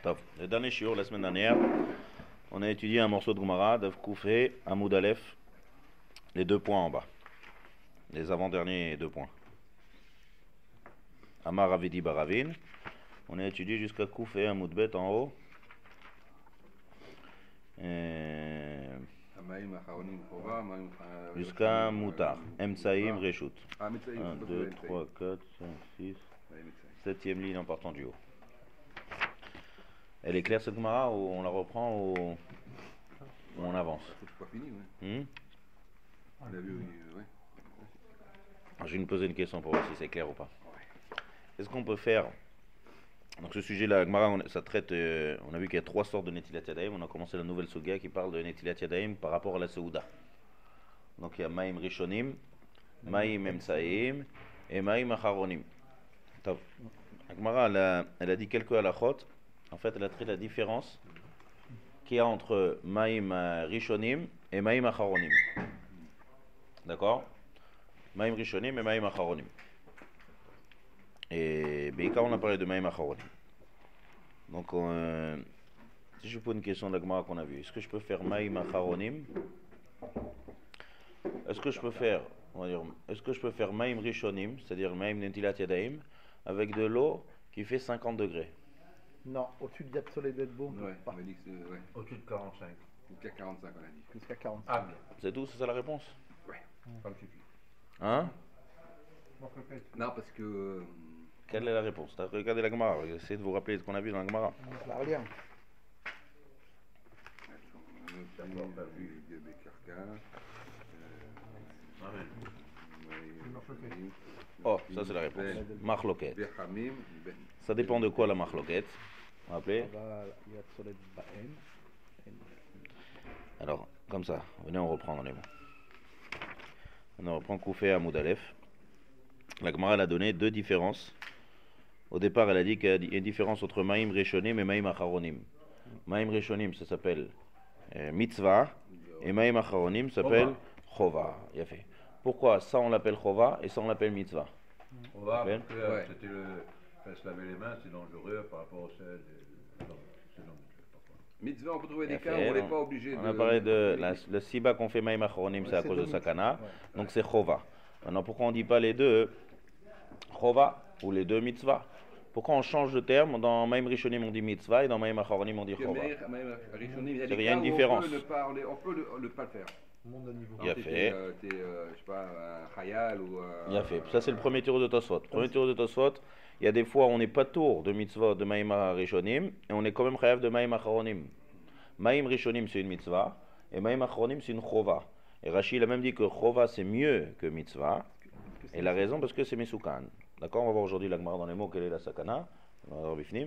Top. Le dernier shiur, la semaine dernière, on a étudié un morceau de Gemara, Daf Koufé, Amoud Aleph, les 2 points en bas. Les avant-derniers 2 points. Amar Avidi Baravin. On a étudié jusqu'à Koufé, Amoud Bet en haut. Jusqu'à Moutar. Emtsaïm Reshut. 1, 2, 3, 4, 5, 6. 7e ligne en partant du haut. Elle est claire cette Gemara ou on la reprend ou on avance? C'est pas fini, ouais. On l'a vu, ouais. Je vais nous poser une question pour voir si c'est clair ou pas. Qu'est-ce qu'on peut faire? Donc ce sujet-là, Gemara, ça traite, on a vu qu'il y a 3 sortes de Netilat Yadayim. On a commencé la nouvelle Suga qui parle de Netilat Yadayim par rapport à la Seouda. Donc il y a Maïm Rishonim, Maïm Emsaïm et Maïm Acharonim. La Gemara, elle a dit quelques halachot. En fait, elle a traité la différence qu'il y a entre Maïm Rishonim et Maïm Acharonim. D'accord? Maïm Rishonim et Maïm Acharonim. Et Beika, on a parlé de Maïm Acharonim. Donc, si je pose une question de la Gemara qu'on a vue, est-ce que je peux faire Maïm Acharonim? Est-ce que je peux faire, Maïm Rishonim, c'est-à-dire Maïm Netilat Yadayim, avec de l'eau qui fait 50 degrés? Non, au-dessus de Yatsolé Bedbo, Ouais, on m'a dit que c'est ouais. Au-dessus de 45. Jusqu'à 45, on a dit. Jusqu'à 45. Ah, bien. C'est tout? C'est ça la réponse? Ouais. Ça me suffit. Hein? Non, parce que. Quelle est la réponse? T'as regardé la Gemara, essayez de vous rappeler ce qu'on a vu dans la Gemara. La relire. Oh, ça c'est la réponse. Machloket. Ça dépend de quoi la machloket? Vous vous rappelez? Alors, comme ça, venez on reprend dans les mots. On reprend Koufé à Moudalef. La Gemara elle a donné 2 différences. Au départ, elle a dit qu'il y a une différence entre Maïm Rishonim et Maïm Acharonim. Maïm Rishonim, ça s'appelle Mitzvah, et Maïm Acharonim s'appelle Chova. Il a fait. Pourquoi ça on l'appelle Chova et ça on l'appelle Mitzvah? Chova, parce que c'était se laver les mains, c'est dangereux par rapport au sel. Mitzvah, on peut trouver des cas où on n'est pas obligé de. On a parlé de le Siba qu'on fait Maïm Acharonim, c'est à cause de Sakana, donc c'est Chova. Maintenant, pourquoi on ne dit pas les deux Chova ou les deux Mitzvah? Pourquoi on change de terme? Dans Maïm Rishonim on dit Mitzvah et dans Maïm Acharonim on dit Chova. Il y a une différence. On peut ne pas le faire. Il a fait. Je sais pas, un Khayal ou. Il a fait. Ça c'est le premier tour de Tosfot. Premier tour de Tosfot, il y a des fois où on n'est pas tour de Mitzvah de Maïm Rishonim et on est quand même Chayav de Maïm Acharonim. Maïm Rishonim c'est une Mitzvah et Maïm Acharonim c'est une Chova. Et Rashi il a même dit que Chova c'est mieux que Mitzvah. Et la raison parce que c'est Mesoukan. D'accord, on va voir aujourd'hui la Gemara dans les mots quelle est la Sakana.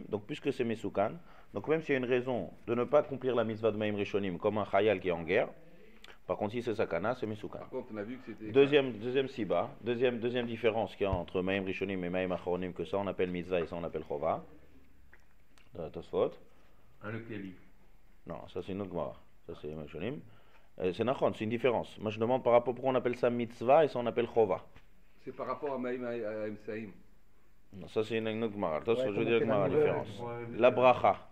Donc puisque c'est Mesoukan, donc même s'il y a une raison de ne pas accomplir la Mitzvah de Maïm Rishonim comme un Khayal qui est en guerre, par contre si c'est Sakana, c'est Mesoukan. Par contre on a vu que c'était. Deuxième Siba, deuxième différence qu'il y a entre Maïm Rishonim et Maïm Acharonim, que ça on appelle Mitzvah et ça on appelle Chova. Tosfot. Le Kéli. Non, ça c'est une autre Gemara. Ça c'est Maïm Rishonim. C'est Nachon, c'est une différence. Moi je demande par rapport pourquoi on appelle ça Mitzvah et ça on appelle Chova. C'est par rapport à Maïm Saïm. Non, ça c'est une autre Gemara. Je veux dire la différence. La bracha.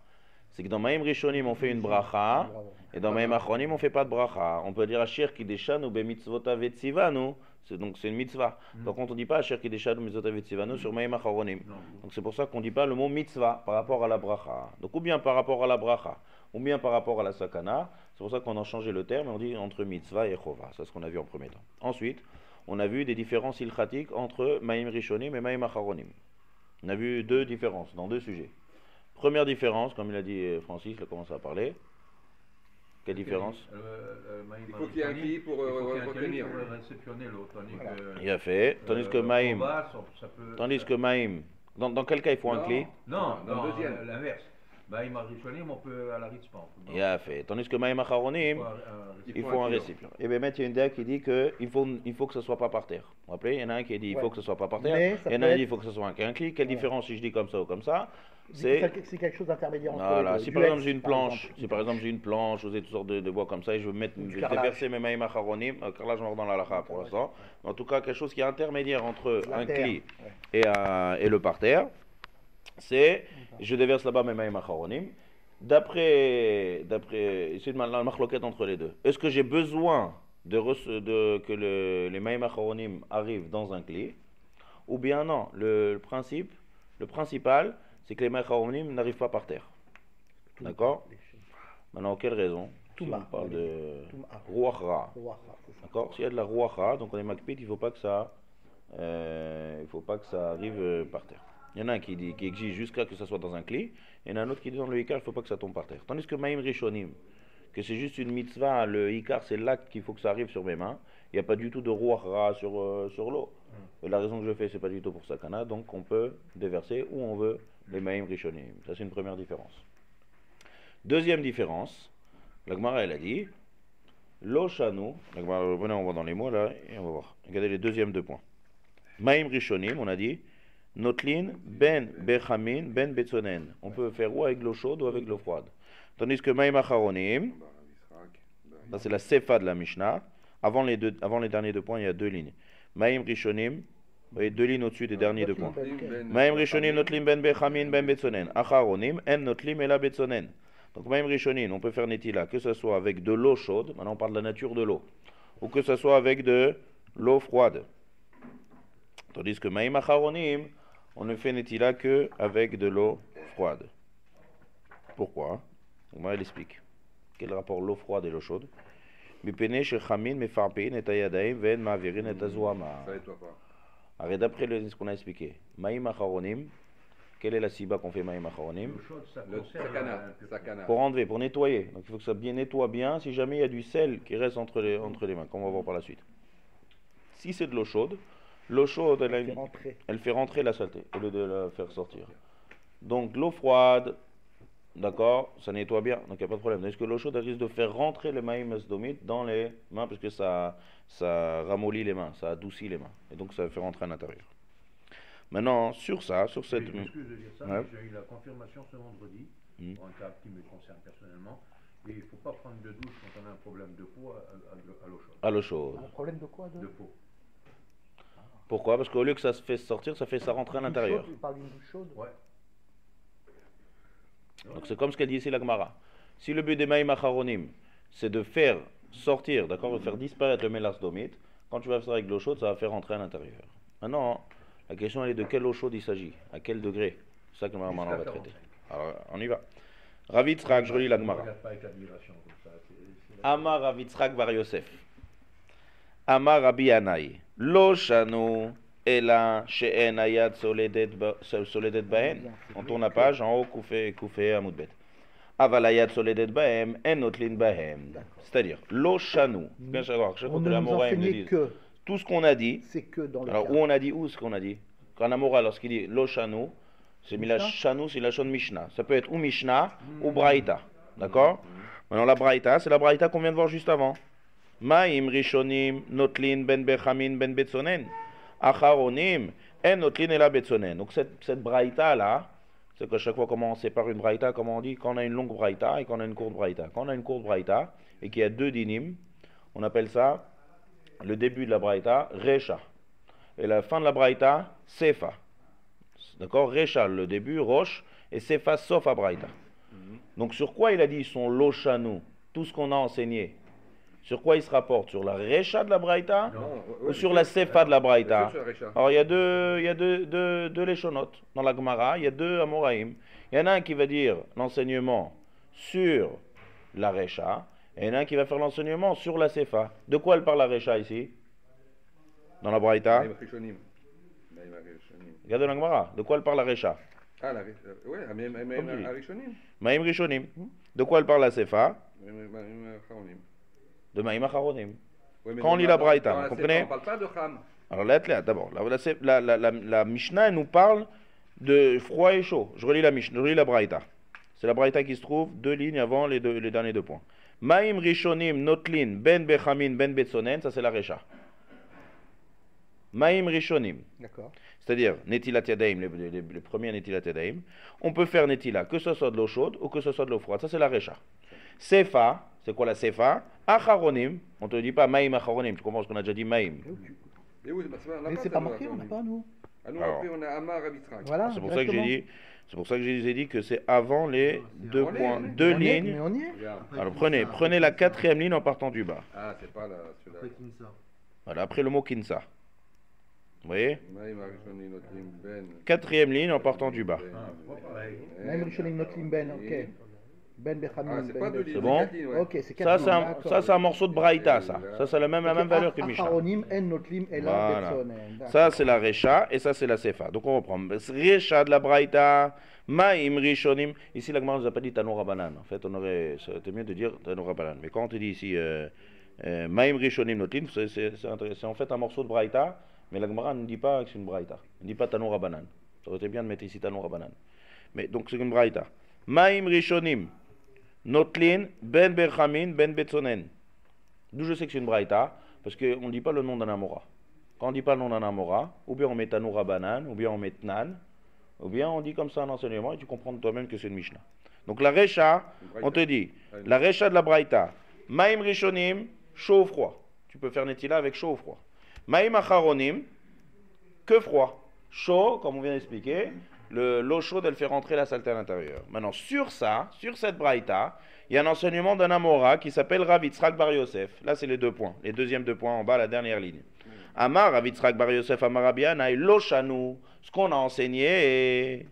C'est que dans Maïm Rishonim on fait une bracha et dans Maïm Acharonim on fait pas de bracha. On peut dire Asher Kideshanu be mitzvota vetzivanu. Donc c'est une mitzvah. Par contre on dit pas Asher Kideshanu mitzvota vetzivanu sur Maïm Acharonim. Donc c'est pour ça qu'on dit pas le mot mitzvah par rapport à la bracha. Donc ou bien par rapport à la bracha ou bien par rapport à la sakana. C'est pour ça qu'on a changé le terme et on dit entre mitzvah et chova. C'est ce qu'on a vu en premier temps. Ensuite, on a vu des différences ilchatiques entre Maïm Rishonim et Maïm Acharonim. On a vu 2 différences dans 2 sujets. Première différence, comme il a dit Francis, il a commencé à parler. Quelle différence? Il faut qu'il y ait un cli pour retenir. Réceptionner l'eau, il a fait. Tandis que Maïm. Tandis que Maïm. Dans quel cas il faut un cli? Non, dans le deuxième. L'inverse. Maïm Rishonim, on peut à la ritzpan. Il a fait. Tandis que Maïm Acharonim, il faut un récipient. Et bien, il y a une idée qui dit qu'il faut que ce ne soit pas par terre. Vous vous rappelez? Il y en a un qui dit qu'il faut que ce ne soit pas par terre. Il y en a un qui dit qu'il faut que ce soit un cli. Quelle différence si je dis comme ça ou comme ça? C'est quelque chose d'intermédiaire entre les deux. Si par exemple j'ai une planche, vous avez toutes sortes de bois comme ça et je veux déverser mes Maïm Acharonim, carrelage on va dans la lacha pour l'instant. En tout cas, quelque chose qui est intermédiaire entre un cli et le parterre. c'est, je déverse là-bas mes maïm acharonim. D'après, c'est la machloquette entre les deux. Est-ce que j'ai besoin que les maïm acharonim arrivent dans un clé, ou bien non? Le principal, c'est que les maïm acharonim n'arrivent pas par terre. D'accord? Maintenant, quelle raison? Si on parle de Ruach Ra. D'accord? S'il y a de la Ruach Ra, donc on est makpid, il ne faut pas que ça arrive par terre. Il y en a un qui exige jusqu'à que ça soit dans un cli, et il y en a un autre qui dit dans le Ikar, il ne faut pas que ça tombe par terre. Tandis que Maïm Rishonim, que c'est juste une mitzvah, le Ikar c'est l'acte qu'il faut que ça arrive sur mes mains, il n'y a pas du tout de Ruach Ra sur l'eau. Et la raison que je fais, c'est pas du tout pour Sakana, donc on peut déverser où on veut les Maïm Rishonim. Ça c'est une première différence. Deuxième différence, la Gemara elle a dit, Lo Shanu, la Gemara, venez on va dans les mots là, et on va voir. Regardez les deuxièmes deux points. Maïm Rishonim, on a dit, Notlin ben bechamin ben betzonen. On peut faire ou avec l'eau chaude ou avec l'eau froide. Tandis que Maïm Acharonim, ça c'est la sefa de la Mishnah. Avant les derniers deux points, il y a deux lignes. Maïm Rishonim, vous voyez deux lignes au-dessus des derniers deux points. Maïm Rishonim notlin ben bechamin ben betzonen. Acharonim en notlim ela betzonen. Donc Maïm Rishonim, on peut faire netila que ce soit avec de l'eau chaude. Maintenant on parle de la nature de l'eau, ou que ce soit avec de l'eau froide. Tandis que Maïm Acharonim, on ne fait netila que avec de l'eau froide. Pourquoi? On va l'expliquer. Quel rapport l'eau froide et l'eau chaude? D'après ce qu'on a expliqué, Maïm Acharonim, quelle est la siba qu'on fait Maïm Acharonim? Pour enlever, pour nettoyer. Donc il faut que ça nettoie bien si jamais il y a du sel qui reste entre les mains, comme on va voir par la suite. Si c'est de l'eau chaude, elle fait rentrer la saleté au lieu de la faire sortir. Donc l'eau froide, d'accord, ça nettoie bien, donc il n'y a pas de problème. Est-ce que l'eau chaude elle risque de faire rentrer les maïm asdomit dans les mains parce que ça ramollit les mains, ça adoucit les mains. Et donc ça fait rentrer à l'intérieur. Maintenant, sur cette... Excuse de dire ça, mais j'ai eu la confirmation ce vendredi, pour un cas qui me concerne personnellement. Et il ne faut pas prendre de douche quand on a un problème de peau à l'eau chaude. À l'eau chaude. Un problème de quoi? De peau. Pourquoi? Parce qu'au lieu que ça se fait sortir, ça fait ça rentrer à l'intérieur. Tu parles d'une douche chaude? Ouais. Donc c'est comme ce qu'elle dit ici la Gemara. Si le but des Maïm Acharonim, c'est de faire sortir, d'accord, de faire disparaître le mélas domite, quand tu vas faire avec de l'eau chaude, ça va faire rentrer à l'intérieur. Maintenant, la question elle est de quelle eau chaude il s'agit, à quel degré. C'est ça que maintenant on va traiter. Alors on y va. Ravitzrak, je relis la Gemara. Amar Ravitzrak bar Yosef. Amar Rabbi Anaï. Lo shanu ela she'en ayat soledet bahen. On tourne la page en haut, koufé amoudbet. Aval ayat soledet bahem en notlin bahem. C'est-à-dire lo shanu. Bien savoir, On ne nous enseignait que. Tout ce qu'on a dit. C'est que dans le. Alors où on a dit où ce qu'on a dit? Quand Amora lorsqu'il dit lo shanu, c'est la shanu, c'est la shon Mishnah. Ça peut être ou Mishnah ou Braïta. D'accord? Maintenant la Braïta, c'est la Braïta qu'on vient de voir juste avant. Maïm rishonim notlin ben bechamin ben betzonen. Acharonim en notlin et la betzonen. Donc cette Braïta là, c'est qu'à chaque fois comment on sépare une Braïta, comment on dit, quand on a une longue Braïta et quand on a une courte Braïta. Quand on a une courte Braïta et qu'il y a deux dinim, on appelle ça le début de la Braïta, Recha. Et la fin de la Braïta, Sefa. D'accord? Recha, le début, Roche, et Sefa, sauf à Braïta. Donc sur quoi il a dit son Loshanu, tout ce qu'on a enseigné? Sur quoi il se rapporte? Sur la Recha de la Braïta ou sur la Sefa de la Braïta? Alors il y a deux Leshonotes dans la Gemara, il y a deux Amoraïm. Il y en a un qui va dire l'enseignement sur la Recha, et il y en a un qui va faire l'enseignement sur la Sefa. De quoi elle parle la Recha ici? Dans la Braïta? Regardez la Gemara. De quoi elle parle la Recha? Ah, oui, Maïm Rishonim. Maïm Rishonim. De quoi elle parle la Sefa? De Maïm Acharonim. Quand on lit la Braïta, vous comprenez? On parle pas de Cham. Alors là, d'abord, la Mishnah elle nous parle de froid et chaud. Je relis la Mishnah, je relis la Braïta. C'est la Braïta qui se trouve deux lignes avant les derniers deux points. Maïm Rishonim notlin ben bechamin ben betzonen, ça c'est la Recha. Maïm Rishonim. D'accord. C'est-à-dire Netilat Yadayim, les premiers Netilat Yadayim. On peut faire Netila que ce soit de l'eau chaude ou que ce soit de l'eau froide. Ça c'est la Recha. Sefa, c'est quoi la Sefa? Acharonim. On ne te dit pas Maïm Acharonim. Tu comprends ce qu'on a déjà dit Maïm? Mais c'est pas marqué, on n'a pas nous. Ah, nous on a Amar Ravitzrak. Voilà, c'est pour ça que j'ai dit C'est pour ça que je vous ai dit que c'est avant les deux points, deux lignes. Mais on y est. Alors prenez la quatrième ligne en partant du bas. Ah, c'est pas là, celui-là. Voilà, après le mot kinsa. Vous voyez? Maïm Rishonim Notlim Ben. Quatrième ligne en partant du bas. Maïm Rishonim Notlim Ben, ok. Ben Bechamim, c'est Ben pas deux Bechamim. C'est bon? lignes, ouais. Ok, c'est Ça, 4 c'est un morceau de Braïta, ça. Ça, c'est la même valeur que le Mishnah. Acharonim en Notlim Ela Voilà. Betzonen. Ça, c'est la Recha et ça, c'est la Sefa. Donc, on reprend. Recha de la Braïta, Maïm Rishonim. Ici, la Gemara ne nous a pas dit Tanoura Banan. En fait, ça aurait été mieux de dire Tanoura Banan. Mais quand on te dit ici Maïm Rishonim Notlim, c'est en fait un morceau de Braïta, mais la Gemara ne dit pas que c'est une Braïta. Elle ne dit pas Tanoura Banan. Ça aurait été bien de mettre ici Tanoura Banan. Mais donc, c'est une Braïta. Maïm Rishonim Notlin Ben Berchamin Ben Betzonen. D'où je sais que c'est une Braïta, parce qu'on ne dit pas le nom d'un Amora. Quand on ne dit pas le nom d'un Amora, ou bien on met Tanoura Banan, ou bien on met Tnan, ou bien on dit comme ça un enseignement et tu comprends de toi-même que c'est une Mishnah. Donc la Recha, on te dit, la Recha de la Braïta, Maïm Rishonim, chaud ou froid. Tu peux faire Netila avec chaud ou froid. Maïm Acharonim, que froid. Chaud, comme on vient d'expliquer, l'eau chaude, elle fait rentrer la saleté à l'intérieur. Maintenant, sur cette Braïta, il y a un enseignement d'un Amora qui s'appelle Rav Yitzhak Bar Yosef. Là, c'est les deux points. Les deuxièmes deux points en bas, la dernière ligne. Amar, Rav Yitzhak Bar Yosef, Amar Abiana, et Loshanu, ce qu'on a enseigné.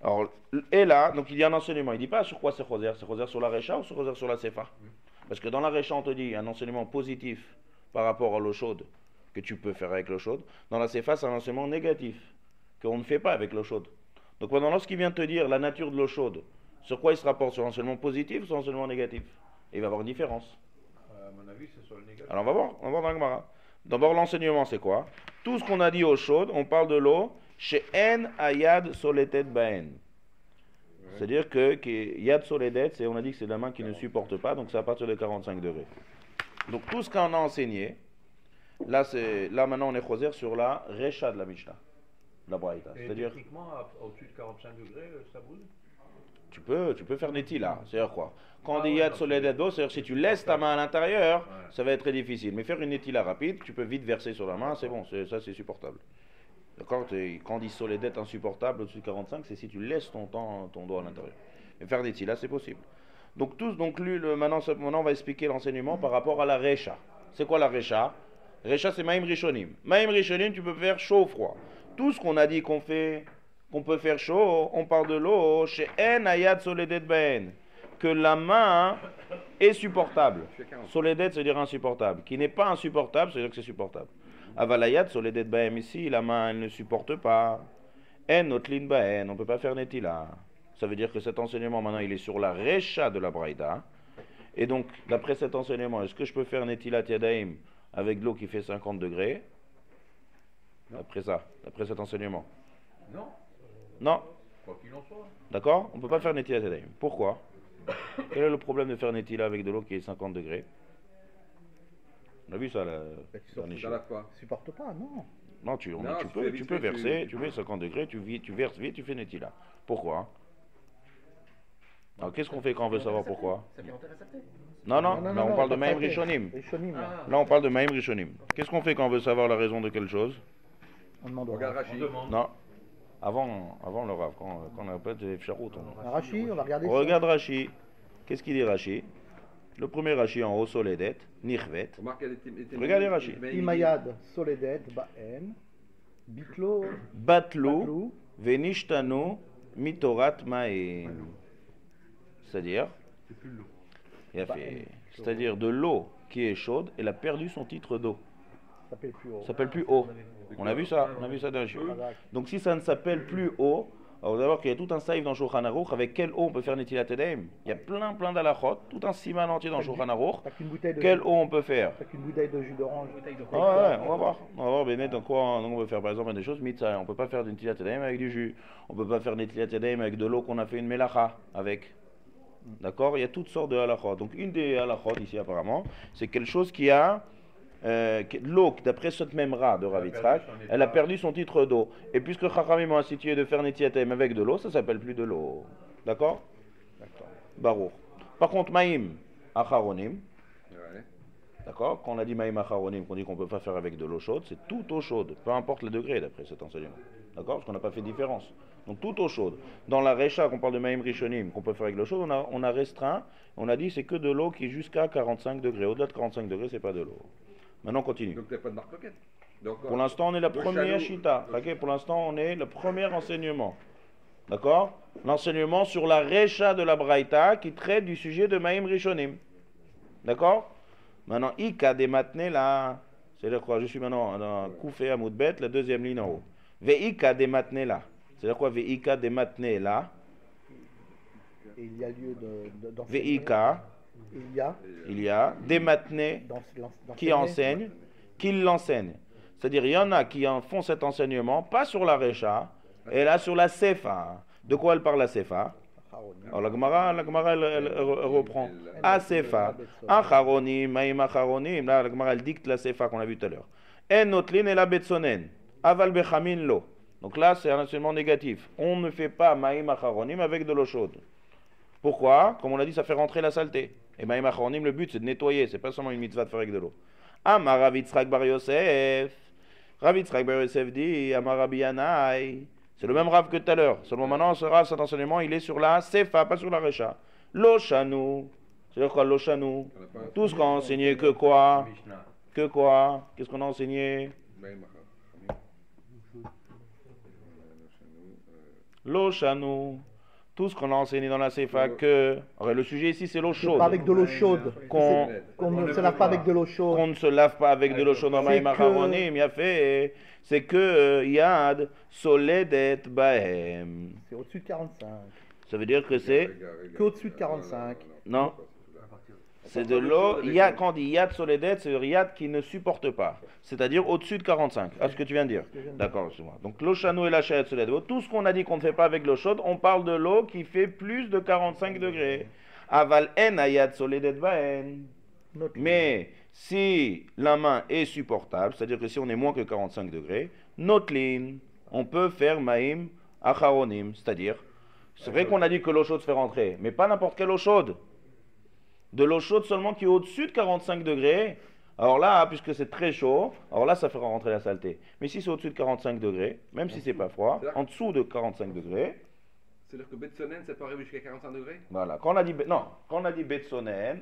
Alors, et là, donc il y a un enseignement. Il ne dit pas sur quoi c'est Choser. C'est Choser sur la Recha ou c'est Choser sur la Sefa. Parce que dans la Recha, on te dit un enseignement positif par rapport à l'eau chaude que tu peux faire avec l'eau chaude. Dans la Sefa, c'est un enseignement négatif qu'on ne fait pas avec l'eau chaude. Donc maintenant, lorsqu'il vient te dire la nature de l'eau chaude, sur quoi il se rapporte? Sur l'enseignement positif ou sur l'enseignement négatif? Et il va y avoir une différence. À mon avis, c'est sur le négatif. Alors on va voir dans la Gemara. D'abord, l'enseignement, c'est quoi? Tout ce qu'on a dit eau chaude, on parle de l'eau chez En Ayad Soletet Baen. C'est-à-dire que Yad Soledet, on a dit que c'est la main qui ne supporte pas, donc c'est à partir de 45 degrés. Donc tout ce qu'on a enseigné, là maintenant on est choser sur la Recha de la Mishnah. La Braïta. C'est-à-dire techniquement, au-dessus de 45 degrés, ça brûle. tu peux faire Netila. C'est-à-dire quoi? Quand on dit Yad Soledet d'eau, c'est-à-dire si tu laisses ta main à l'intérieur, ça va être très difficile. Mais faire une Netila rapide, tu peux vite verser sur la main, c'est bon, ça c'est supportable. D'accord? Quand on dit Soledet insupportable au-dessus de 45, c'est si tu laisses ton doigt à l'intérieur. Mais faire Netila, c'est possible. Donc maintenant on va expliquer l'enseignement par rapport à la Recha. C'est quoi la Recha? Recha, c'est Maïm Rishonim. Maïm Rishonim, tu peux faire chaud ou froid. Tout ce qu'on a dit qu'on peut faire chaud, on parle de l'eau chez En Ayad Soledet Ben, que la main est supportable. Soledet, c'est dire insupportable. Qui n'est pas insupportable, c'est dire que c'est supportable. Avalayad Soledet Ben, ici, la main, elle ne supporte pas. En Notlin Ben, on ne peut pas faire Netila. Ça veut dire que cet enseignement, maintenant, il est sur la Recha de la Braïda. Et donc, d'après cet enseignement, est-ce que je peux faire Netila Tiadaim avec de l'eau qui fait 50 degrés? D'après cet enseignement. Non. Non. Quoi qu'il en soit. D'accord? On ne peut pas faire Netila Tadaim. Pourquoi? Quel est le problème de faire Netila avec de l'eau qui est 50 degrés? On a vu ça là. Supporte pas, non. Non, tu peux verser, tu mets 50 degrés, tu verses vite, tu fais Netila. Pourquoi? Alors qu'est-ce qu'on fait quand on veut savoir pourquoi? Non, on parle de Maïm Rishonim. Là, on parle de Maïm Rishonim. Qu'est-ce qu'on fait quand on veut savoir la raison de quelque chose? On demande au Regarde Rav. Rashi. Non. Avant le Rav, quand on appelle des Psharot. Rashi, on va regarder ça. Regarde Rashi. Qu'est-ce qu'il dit Rashi? Le premier Rashi en haut, Soledet, Nichvet. Regardez Rashi. Imayad Soledet Baen, Bitlo, Batlu, Venishtanu, Mitorat Maim. C'est-à-dire C'est-à-dire de l'eau qui est chaude, elle a perdu son titre d'eau. Ça s'appelle plus haut. Ça s'appelle plus eau. On a vu ça dans le Shur. Donc si ça ne s'appelle plus eau, alors d'abord qu'il y a tout un saïf dans Shulchan Aruch avec quelle eau on peut faire Netilat Yadayim. Il y a plein d'alachot, tout un siman entier dans Shulchan Aruch. Quelle eau on peut faire? Avec une bouteille de jus d'orange. Ouais, on va voir. On va voir Bénet dans quoi on peut faire par exemple des choses mitzah. On peut pas faire de Netilat Yadayim avec du jus. On peut pas faire Netilat Yadayim avec de l'eau qu'on a fait une melacha avec. D'accord? Il y a toutes sortes de halachot. Donc une des halachot ici apparemment, c'est quelque chose qui a l'eau, d'après cette même ra de Rav Yitzhak, elle a perdu son titre d'eau. Et puisque Chachamim ont institué de faire Netiatem avec de l'eau, ça s'appelle plus de l'eau. D'accord? Baruch. Par contre, Maïm Acharonim, d'accord? Quand on a dit Maïm Acharonim, qu'on dit qu'on ne peut pas faire avec de l'eau chaude, c'est toute eau chaude, peu importe le degré d'après cet enseignement. D'accord? Parce qu'on n'a pas fait de différence. Donc toute eau chaude. Dans la Recha, qu'on parle de Maïm Rishonim, qu'on peut faire avec l'eau chaude, on a restreint, on a dit c'est que de l'eau qui est jusqu'à 45 degrés. Au-delà de 45 degrés, c'est pas de l'eau. Maintenant, on continue. Donc, tu n'as pas de marque coquette. Donc, Pour l'instant, on est la le première chanou- chita. Ok, pour l'instant, on est le premier enseignement. D'accord? L'enseignement sur la Recha de la Braïta qui traite du sujet de Maïm Rishonim. D'accord? Maintenant, Ika des matne là. C'est-à-dire quoi? Je suis maintenant dans Koufé Amoudbet, la deuxième ligne en haut. Veika des matne là. C'est-à-dire quoi? Veika des matne là. Et il y a lieu d'enseigner. Veika, il y a des matne qui enseignent, qui l'enseignent. C'est-à-dire, il y en a qui en font cet enseignement, pas sur la Recha, et là sur la Sefa. De quoi elle parle la Sefa? Alors la Gemara elle reprend. A Sefa. Acharonim, Maïm Acharonim. Là, la Gemara elle dicte la Sefa qu'on a vu tout à l'heure. En notlin et la betsonen. Aval bechamin lo. Donc là, c'est un enseignement négatif. On ne fait pas Maïm Acharonim avec de l'eau chaude. Pourquoi? Comme on l'a dit, ça fait rentrer la saleté. Et Maïm Acharonim, le but c'est de nettoyer, c'est pas seulement une mitzvah de faire avec de l'eau. Amar Rav Yitzchak bar Yosef. Rav Yitzchak bar Yosef dit Amar Rabbi Yanai. C'est le même Rav que tout à l'heure. Seulement maintenant, cet enseignement, il est sur la Sefa, pas sur la Recha. L'Oshanu. C'est-à-dire quoi l'Oshanu? Tout ce qu'on a enseigné, que quoi? Mishnah. Que quoi? Qu'est-ce qu'on a enseigné? L'Oshanu. Tout ce qu'on a enseigné dans la Sefa, que... Alors, le sujet ici, c'est l'eau chaude. Pas avec de l'eau chaude. Qu'on Qu'on ne se lave pas avec de l'eau chaude. qu'on ne se lave pas avec de l'eau chaude dans C'est Maïm que- Acharonim, il a fait, c'est que Yad Soledet Bahem. C'est au-dessus de 45. Ça veut dire que c'est, Qu'au-dessus de 45. non, c'est de l'eau, Yad, quand on dit Yad Soledet, c'est le Yad qui ne supporte pas, c'est-à-dire au-dessus de 45, à ce que tu viens de dire. D'accord, excuse-moi. Donc l'eau chanou et la Shayat Soledet, tout ce qu'on a dit qu'on ne fait pas avec l'eau chaude, on parle de l'eau qui fait plus de 45 degrés. Aval en Yad Soledet Bahem. Mais si la main est supportable, c'est-à-dire que si on est moins que 45 degrés, notlin, on peut faire maïm acharonim, c'est-à-dire, c'est vrai qu'on a dit que l'eau chaude fait rentrer, mais pas n'importe quelle eau chaude. De l'eau chaude seulement qui est au-dessus de 45 degrés. Alors là, puisque c'est très chaud, alors là, ça fera rentrer la saleté. Mais si c'est au-dessus de 45 degrés, même si c'est pas froid, en dessous de 45 degrés, C'est-à-dire que Betsonen, ça peut arriver jusqu'à 45 degrés? voilà. Quand on a dit betsonen,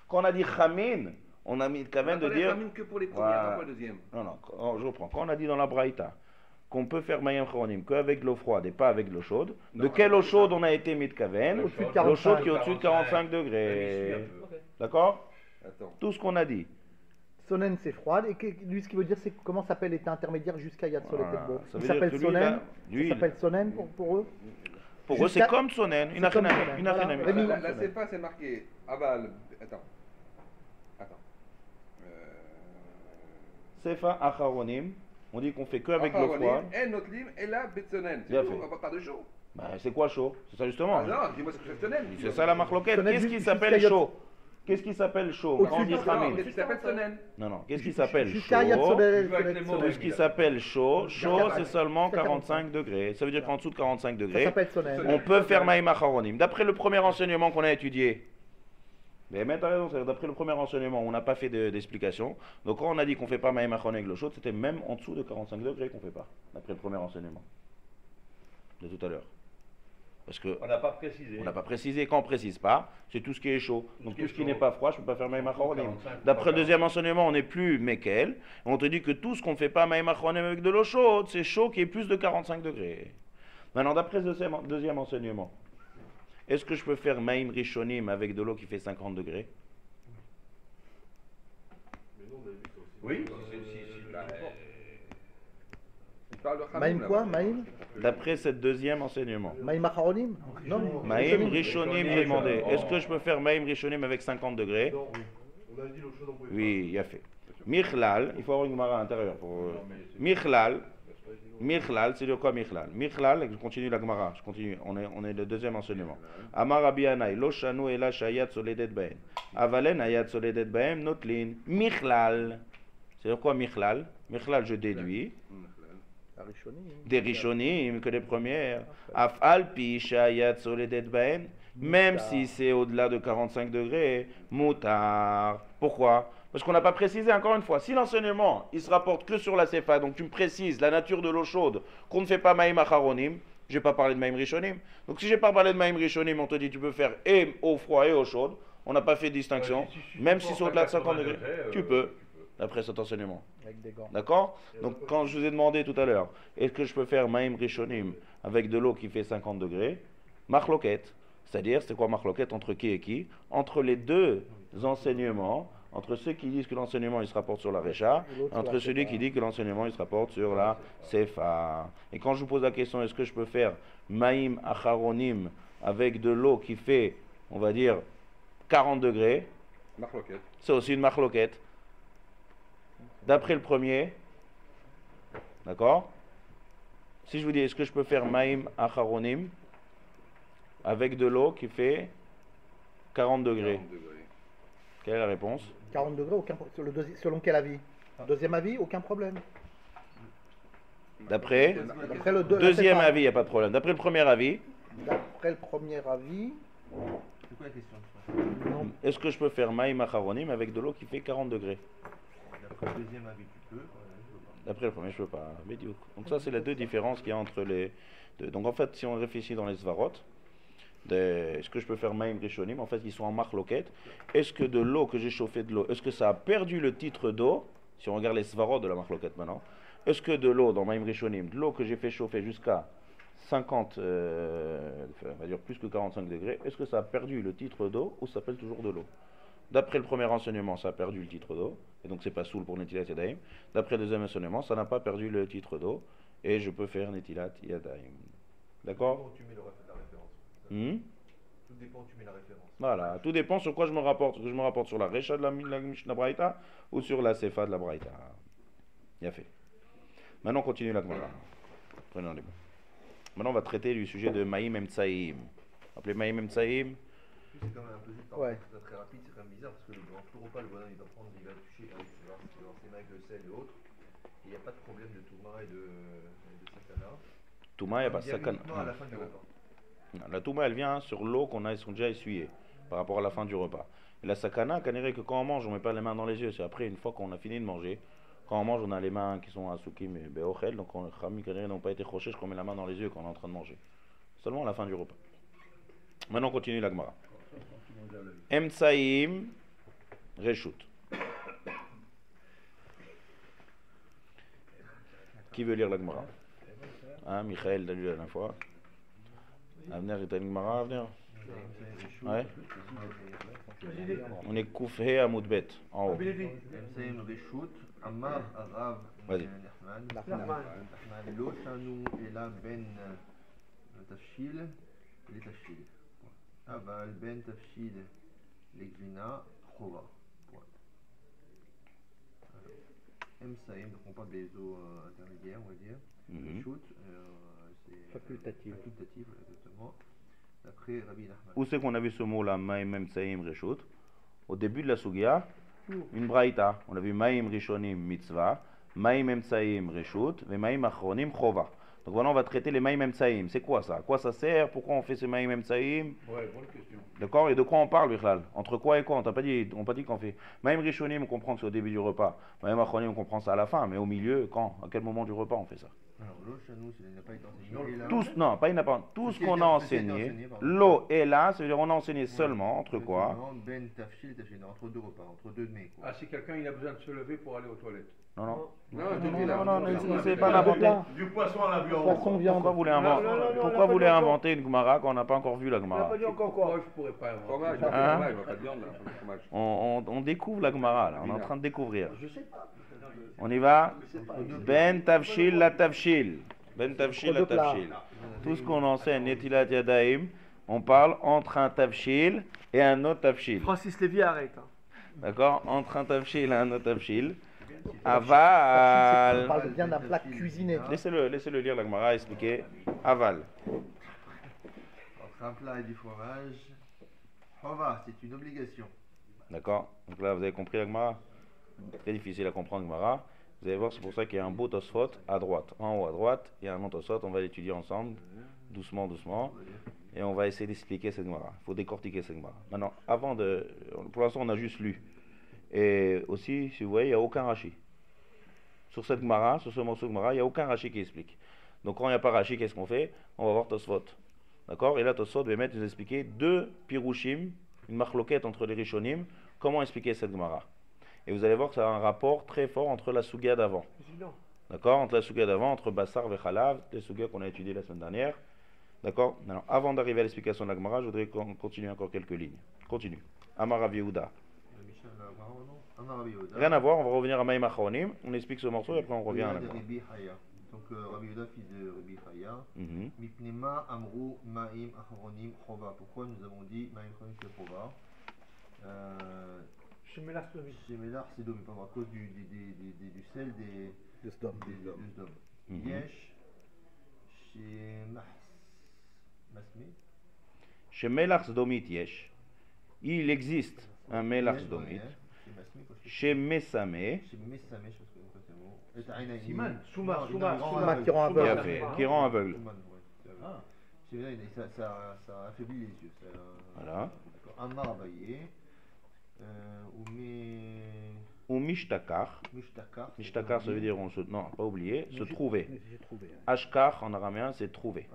quand on a dit chamin, on a mis quand même de dire. que pour les premiers, Voilà. pas pour le deuxième. Non, je reprends. Quand on a dit dans la Braïta qu'on peut faire Mayim Chronim qu'avec l'eau froide et pas avec l'eau chaude, de quelle eau chaude on a été mitkaven? Au-dessus de L'eau 45. chaude qui est au-dessus de 45 degrés. D'accord? Attends. Tout ce qu'on a dit. Sonen, c'est froid. Et lui, ce qu'il veut dire, c'est comment s'appelle l'état intermédiaire jusqu'à Yad Soledet Voilà. Bo. Ça Il veut dire s'appelle que lui, Sonen. là, lui, Ça s'appelle Sonen pour eux. Pour eux, c'est Jusqu'à- comme Sonen, une c'est comme achinami. Sonen, Une voilà. achinami. Rémi. La CFA, c'est marqué aval. Attends. Sefa Acharonim, on dit qu'on fait que avec l'eau froide. Et notre livre, et là, Betsonen. Bien C'est tout, fait. on va pas de chaud. Ben, c'est quoi chaud? C'est ça justement. Ah non, dis-moi ce que c'est Betsonen. C'est ça la marloquette. Sonen Qu'est-ce qui jusqu'à s'appelle Yad- chaud? Qu'est-ce qui s'appelle chaud? Au-dessus Quand on de dit 45. chamin. Qu'est-ce qui s'appelle Sonen? Non, qu'est-ce qui s'appelle Jusqu'à Yad chaud? Soledet. Tu veux avec les mots, Tout ce qui s'appelle chaud, chaud c'est seulement Jusqu'à 45 degrés. Ça veut dire qu'en dessous de 45 Ça degrés, s'appelle Sonen. on peut faire Maïm Acharonim. D'après le premier enseignement qu'on a étudié, mais tu as raison, c'est d'après le premier enseignement, on n'a pas fait d'explication. Donc quand on a dit qu'on ne fait pas Maïm Acharonim avec l'eau chaude, c'était même en dessous de 45 degrés qu'on ne fait pas, d'après le premier enseignement de tout à l'heure. Parce que On n'a pas précisé. on n'a pas précisé, quand on ne précise pas, c'est tout ce qui est chaud. Donc tout ce qui n'est pas froid, je ne peux pas faire Maïm Acharonim. 45, D'après le deuxième enseignement, on n'est plus Mekel. On te dit que tout ce qu'on ne fait pas Maïm Acharonim avec de l'eau chaude, c'est chaud qui est plus de 45 degrés. Maintenant, d'après ce deuxième enseignement, est-ce que je peux faire Maïm Rishonim avec de l'eau qui fait 50 degrés? Oui. Il parle de Khamim, Maïm là. quoi Maïm D'après ce deuxième enseignement. Maïm Acharonim? Non. Maïm Rishonim, j'ai demandé. Est-ce que je peux faire Maïm Rishonim avec 50 degrés? On a dit l'eau chaude, on pouvait Oui, il y a fait. Michlal, il faut avoir une Gemara à l'intérieur. Michlal, c'est de quoi Michlal? Michlal, je continue la Gemara, je continue, on est le deuxième enseignement. Amar Rabbi Yanai, lo shanu ela shayat soledet bahem. Avalen ayat soledet bahem notlin. Michlal, c'est de quoi Michlal? Michlal, je déduis. La Rishonim. Des Rishonim, que les premières. Afal pi shayat soledet bahem. Même si c'est au-delà de 45 degrés, moutar. Pourquoi? Parce qu'on n'a pas précisé, encore une fois, si l'enseignement, il se rapporte que sur la Sefa, donc tu me précises la nature de l'eau chaude, qu'on ne fait pas Maïm Acharonim, je n'ai pas parlé de Maïm Rishonim. Donc si je n'ai pas parlé de Maïm Rishonim, on te dit tu peux faire et eau froide et eau chaude, on n'a pas fait de distinction, même si c'est au-delà de 50 degrés, tu peux, d'après cet enseignement. Avec des gants. D'accord? Donc quand je vous ai demandé tout à l'heure, est-ce que je peux faire Maïm Rishonim avec de l'eau qui fait 50 degrés? Marloquette. C'est-à-dire, c'est quoi marloquette entre qui et qui? Entre les deux enseignements, entre ceux qui disent que l'enseignement il se rapporte sur la Recha, entre celui qui dit que l'enseignement il se rapporte sur la Sefa. Et quand je vous pose la question, est-ce que je peux faire Maïm Acharonim avec de l'eau qui fait, on va dire, 40 degrés? Marloquette. C'est aussi une marloquette. D'après le premier, d'accord? Si je vous dis, est-ce que je peux faire Maïm Acharonim avec de l'eau qui fait 40 degrés? 40 degrés. Quelle est la réponse? 40 degrés, selon quel avis? Deuxième avis, aucun problème. D'après le deuxième avis, il n'y a pas de problème. D'après le premier avis, D'après le premier avis, C'est quoi la question? non. est-ce que je peux faire Maïm Acharonim avec de l'eau qui fait 40 degrés? D'après le deuxième avis, tu peux. D'après le premier, je ne peux pas. Médiocre. Donc ça, c'est les deux différences qu'il y a entre les deux. Donc en fait, si on réfléchit dans les Svarot, est-ce que je peux faire Maïm Rishonim? En fait, ils sont en marloquette. Est-ce que de l'eau que j'ai chauffé de l'eau, est-ce que ça a perdu le titre d'eau? Si on regarde les Svarot de la marloquette maintenant, est-ce que de l'eau dans Maïm Rishonim, de l'eau que j'ai fait chauffer jusqu'à 50, on va dire plus que 45 degrés, est-ce que ça a perdu le titre d'eau ou ça s'appelle toujours de l'eau? D'après le premier enseignement, ça a perdu le titre d'eau, et donc c'est pas soul pour Netilat Yadayim. D'après le deuxième enseignement, ça n'a pas perdu le titre d'eau, et je peux faire Netilat Yadayim. D'accord? Tu mets la référence. Tout dépend où tu mets la référence. Voilà, tout dépend sur quoi je me rapporte. Est-ce que je me rapporte sur la Recha de la Mishnah Braïta ou sur la Sefa de la Braïta? Bien fait. Maintenant, on continue la Gemara. Prenons les mots. Maintenant, on va traiter du sujet de Maïm Emtsaïm. Appelez Maïm Emtsaïm. C'est quand même un peu juste, Ouais. c'est très rapide, c'est quand même bizarre parce que dans tout repas, le bonhomme il va prendre, il va toucher avec ses mains avec le sel et autres. Et il n'y a pas de problème de touma et de sakana. Touma, il n'y a pas de Il y a sakana. uniquement à la fin du repas. La Touma, elle vient sur l'eau qu'on a déjà essuyée par rapport à la fin du repas. Et la sakana, canéré que quand on mange, on ne met pas les mains dans les yeux. C'est après, une fois qu'on a fini de manger, quand on mange, on a les mains qui sont à soukim et be'ochel. Donc, les chami canéré n'ont pas été crochés, qu'on met la main dans les yeux quand on est en train de manger. Seulement à la fin du repas. Maintenant, on continue la Gemara. Emtsaïm Reshut. Qui veut lire la Gemara? Hein, Michael, t'as lu la dernière fois. Avner, t'as une Gemara, Avner? Ouais. On est Koufhe Amoudbet, en haut. Emsaïm Reshut, Amar Arav Vas-y. Nachman. Lo Shanu Ela Ben Tafshil, les Tafshil. Aval Ben Tafshil, les Gvina, Chova. Emsaïm, donc on parle des eaux intermédiaires, on va dire. Reshut, c'est Facultatif. facultatif, exactement. D'après Rabbi Nachman. Où c'est qu'on a vu ce mot-là, Maïm Emtsaïm Reshut? Au début de la Sugia, une braïta. On a vu Maïm Rishonim Mitzvah, Maïm Emtsaïm Reshut, et Maïm Achronim Chova. Donc voilà, on va traiter les Maïm Emtsaïm. C'est quoi ça? À quoi ça sert? Pourquoi on fait ces Maïm Emtsaïm? Ouais, bonne question. D'accord? Et de quoi on parle, Bichlal? Entre quoi et quoi? On n'a pas dit qu'on fait. Maïm Rishonim, on comprend que c'est au début du repas. Maïm Achronim, on comprend ça à la fin. Mais au milieu, quand? À quel moment du repas on fait ça? Alors, Lo Shanu, il n'a pas été enseigné. Et là, Tous, non, pas une apparence. Tout ce qu'on a enseigné, pardon. l'eau est là, ça veut dire on a enseigné seulement entre quoi? Ben Tafshil, Tafshil, entre deux repas, entre deux mets. Ah, si quelqu'un il a besoin de se lever pour aller aux toilettes. Non, non. Non, N'essayez pas d'inventer. Du poisson à la viande. Poisson, viande. Pourquoi vous voulez inventer une Gemara quand on n'a pas encore vu la Gemara? Pourquoi je pourrais pas inventer? Fromage, Hein? fromage, pas de viande là, fromage. On découvre la Gemara, là. On est en train de découvrir. Je sais pas. On y va? Ben Tavshil la Tavshil. Ben Tavshil la Entre deux plats. Tavshil. Tout ce qu'on enseigne, Netilat Yadayim, on parle entre un Tavshil et un autre Tavshil. Francis Lévy arrête. Hein. D'accord? Entre un Tavshil et un autre Tavshil. On Aval. parle bien d'un plat cuisiné. Laissez-le lire la Gemara, expliquer. Aval. Entre un plat et du fromage, Chova, c'est une obligation. D'accord? Donc là, vous avez compris la Gemara? Très difficile à comprendre, Gemara. Vous allez voir, c'est pour ça qu'il y a un beau Tosfot à droite. En haut à droite, il y a un long Tosfot. On va l'étudier ensemble, doucement, doucement. Et on va essayer d'expliquer cette Gemara. Il faut décortiquer cette Gemara. Maintenant, pour l'instant, on a juste lu. Et aussi, si vous voyez, il n'y a aucun Rashi. Sur cette Gemara, sur ce morceau de Gemara, il n'y a aucun Rashi qui explique. Donc quand il n'y a pas Rashi, qu'est-ce qu'on fait? On va voir Tosfot. D'accord? Et là, Tosfot va nous expliquer deux pirushim, une marloquette entre les Rishonim, comment expliquer cette Gemara. Et vous allez voir que ça a un rapport très fort entre la Suga d'avant. D'accord? Entre la Suga d'avant, entre Bassar et Khalav, les Suga qu'on a étudiées la semaine dernière. D'accord? Alors, avant d'arriver à l'explication de la Gemara, je voudrais continuer encore quelques lignes. Continue. Amar Rav Yehuda. Rien à voir, on va revenir à Maïm Acharonim, on explique ce morceau et après on revient à la Gemara. Donc Rabbi Yehuda, fils de Rabbi Chaya, Mipnema Amrou Maïm Acharonim Chova. Pourquoi nous avons dit Maïm Acharonim c'est Chova? Chez Mélar, c'est Dom, à cause du sel de Sdom. Yesh, chez Masmi. Chez Melach Sdomit Yesh, il existe un Melach Sdomit. Chez Messamé, Siman, Souma, qui rend aveugle. Ça affaiblit les yeux. Voilà. Amar Abaye, Ou Mishtakar. Mishtakar, ça veut dire, non, pas oublier, se trouver. Ashkar en araméen, c'est trouver.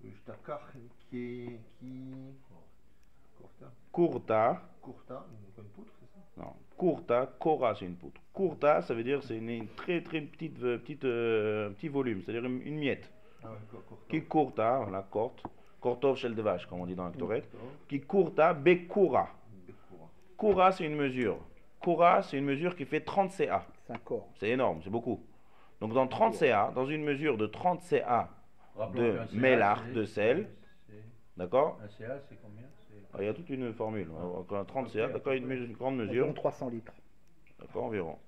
Mishtakar qui. Kurta. Une poutre, c'est ça? Non, Kurta, Kora, c'est une poutre. Kurta, ça veut dire c'est une très petit volume, c'est-à-dire une miette. Qui Kurta, voilà, Kort, Kortov shel de vache, comme on dit dans la Torah. Qui Kurta, Bekura. Kura, c'est une mesure. Kura, c'est une mesure qui fait 30 CA. C'est un corps. C'est énorme, c'est beaucoup. Donc dans 30 CA, dans une mesure de 30 CA de mélar, de sel, d'accord? Un CA, c'est combien? Il y a toute une formule. 30 CA, d'accord, une grande mesure. Environ 300 litres. D'accord, environ.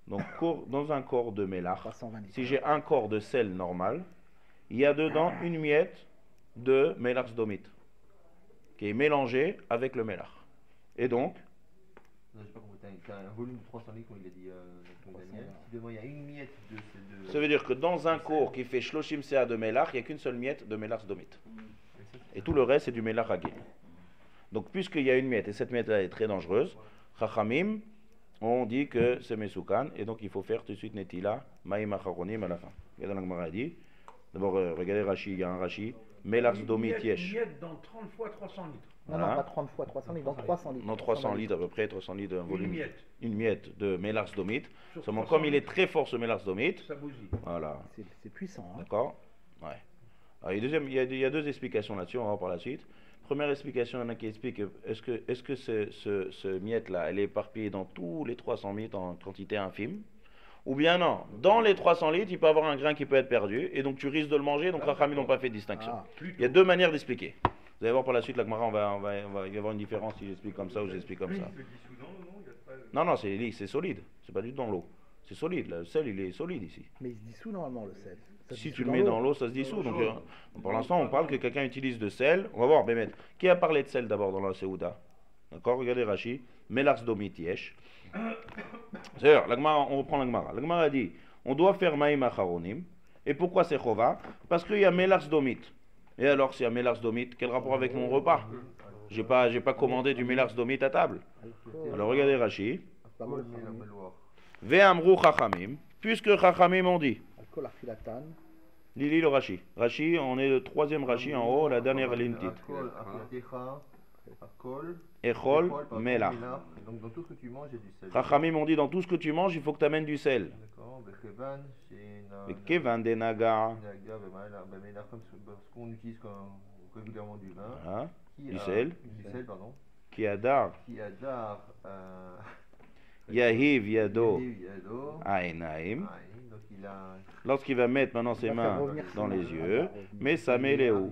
Donc dans un corps de mélar, 320 litres. si j'ai un corps de sel normal, il y a dedans une miette de mélar sdomite qui est mélangée avec le mélar. Et donc, non, je sais pas comment tu as un volume de 300 litres, comme il a dit Daniel. Si devant il y a une miette de. Ça veut dire que dans un corps qui fait shloshim CA de mélar, il n'y a qu'une seule miette de mélar sdomite. Et tout le reste, c'est du mélar ragil. Donc, puisqu'il y a une miette, et cette miette-là est très dangereuse, Chachamim, on dit que c'est Mesoukan, et donc il faut faire tout de suite Netila, Maïm Acharonim à la fin. Regardez la Gemara dit. D'abord, regardez Rashi, il y a un Rashi. Mélar sdomite yesh. Une miette dans 30 fois 300 litres. Non, non, pas 30 fois 300 litres, dans 300 litres. Non, 300 litres à peu près, 300 litres d'un volume. Une miette de mélar sdomite. Sur Seulement, 300 comme il est très fort ce mélar sdomite, Ça bousille. voilà. C'est puissant. Hein. D'accord? Ouais. Alors, il y a deux explications là-dessus, on va voir par la suite. Première explication, il y en a qui expliquent est-ce que ce miette-là, elle est éparpillée dans tous les 300 litres en quantité infime? Ou bien non, dans les 300 litres, il peut y avoir un grain qui peut être perdu, et donc tu risques de le manger, donc Rachamim n'ont pas fait de distinction. Il y a deux manières d'expliquer. Vous allez voir par la suite, la Gemara, il va y avoir une différence si j'explique comme ça ou j'explique comme ça. Non, c'est solide, c'est pas du tout dans l'eau. C'est solide, le sel il est solide ici. Mais il se dissout normalement le sel. Si tu le mets dans l'eau, ça se dissout. Donc, pour l'instant, on parle que quelqu'un utilise de sel. On va voir, Bémet. Qui a parlé de sel d'abord dans la Seouda? D'accord, regardez Rashi. Melars domit yesh. C'est-à-dire, on reprend la Gemara. La Gemara a dit on doit faire Maïm Acharonim. Et pourquoi c'est Chova? Parce qu'il y a Melars domit. Et alors, s'il y a Melars domit, quel rapport avec mon repas? J'ai pas commandé du Melars domit à table. Alors, regardez Rashi. Ve'amru Chachamim. Puisque Chachamim ont dit. Lili le Rashi. Rashi, on est le troisième Rashi en haut, la dernière ligne titre. Echol, Melach. Donc dans tout ce que tu manges, il y a du sel. Chachamim ont dit dans tout ce que tu manges, il faut que tu amènes du sel. D'accord. Bechevan, c'est Mais Kevan des Naga. Parce qu'on utilise régulièrement du vin. Voilà. Du sel. Du sel, pardon. Qui adar. Qui adar. Yahiv Yado. Aïnaïm. Lorsqu'il va mettre maintenant ses mains dans les yeux, mais ça met les hauts.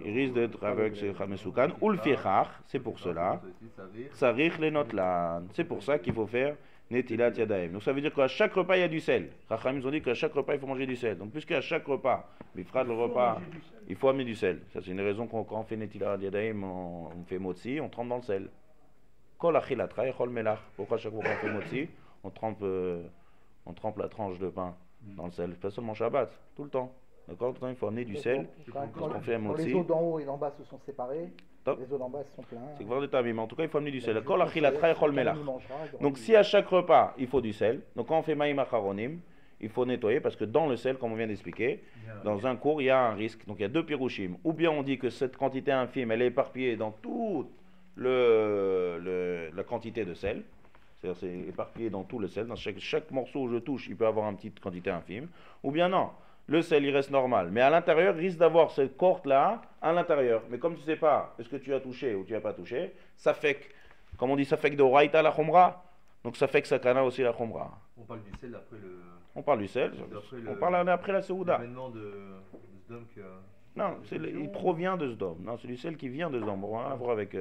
Il risque d'être avec ce Chamesoukan. Ou le Fichach, c'est pour cela. Sarich les notlan. C'est pour ça qu'il faut faire Netilat Yadaim. Donc ça veut dire qu'à chaque repas il y a du sel. Chachamim ont dit qu'à chaque repas il faut manger du sel. Donc puisqu'à chaque repas, le repas, il faut amener du sel. Ça c'est une raison quand on fait Netilat Yadaim, on fait motzi, on trempe dans le sel. Kol achilatra echol melach. Pourquoi chaque fois qu'on fait motzi, on trempe la tranche de pain dans le sel. Pas seulement Shabbat, tout le temps. D'accord? Tout le temps il faut amener du sel. Quand on fait un les motzi. eaux d'en haut et d'en bas se sont séparées. Top. Les eaux d'en bas elles sont pleines. C'est Kvar de Tamim. En tout cas, il faut amener du sel. Kol Je achilatra echol melach. il mangera, il Donc aura si à chaque repas, il faut du sel, donc quand on fait maïm acharonim, il faut nettoyer parce que dans le sel, comme on vient d'expliquer, dans un cours, il y a un risque. Donc il y a deux pirouchim. Ou bien on dit que cette quantité infime, elle est éparpillée dans toute la quantité de sel. C'est-à-dire c'est éparpillé dans tout le sel. Dans chaque morceau où je touche, il peut avoir une petite quantité infime. Ou bien non, le sel, il reste normal. Mais à l'intérieur, il risque d'avoir cette corte-là à l'intérieur. Mais comme tu ne sais pas, est-ce que tu as touché ou tu n'as pas touché, ça fait que, comme on dit, ça fait que de Raïta la Khomra. Donc ça fait que Sakana aussi la Khomra. On parle du sel après le. On parle du sel, on parle après la Seouda. L'événement de Sdom que. Non, il provient de Sdom. Non, c'est du sel qui vient de Sdom. Rien à voir avec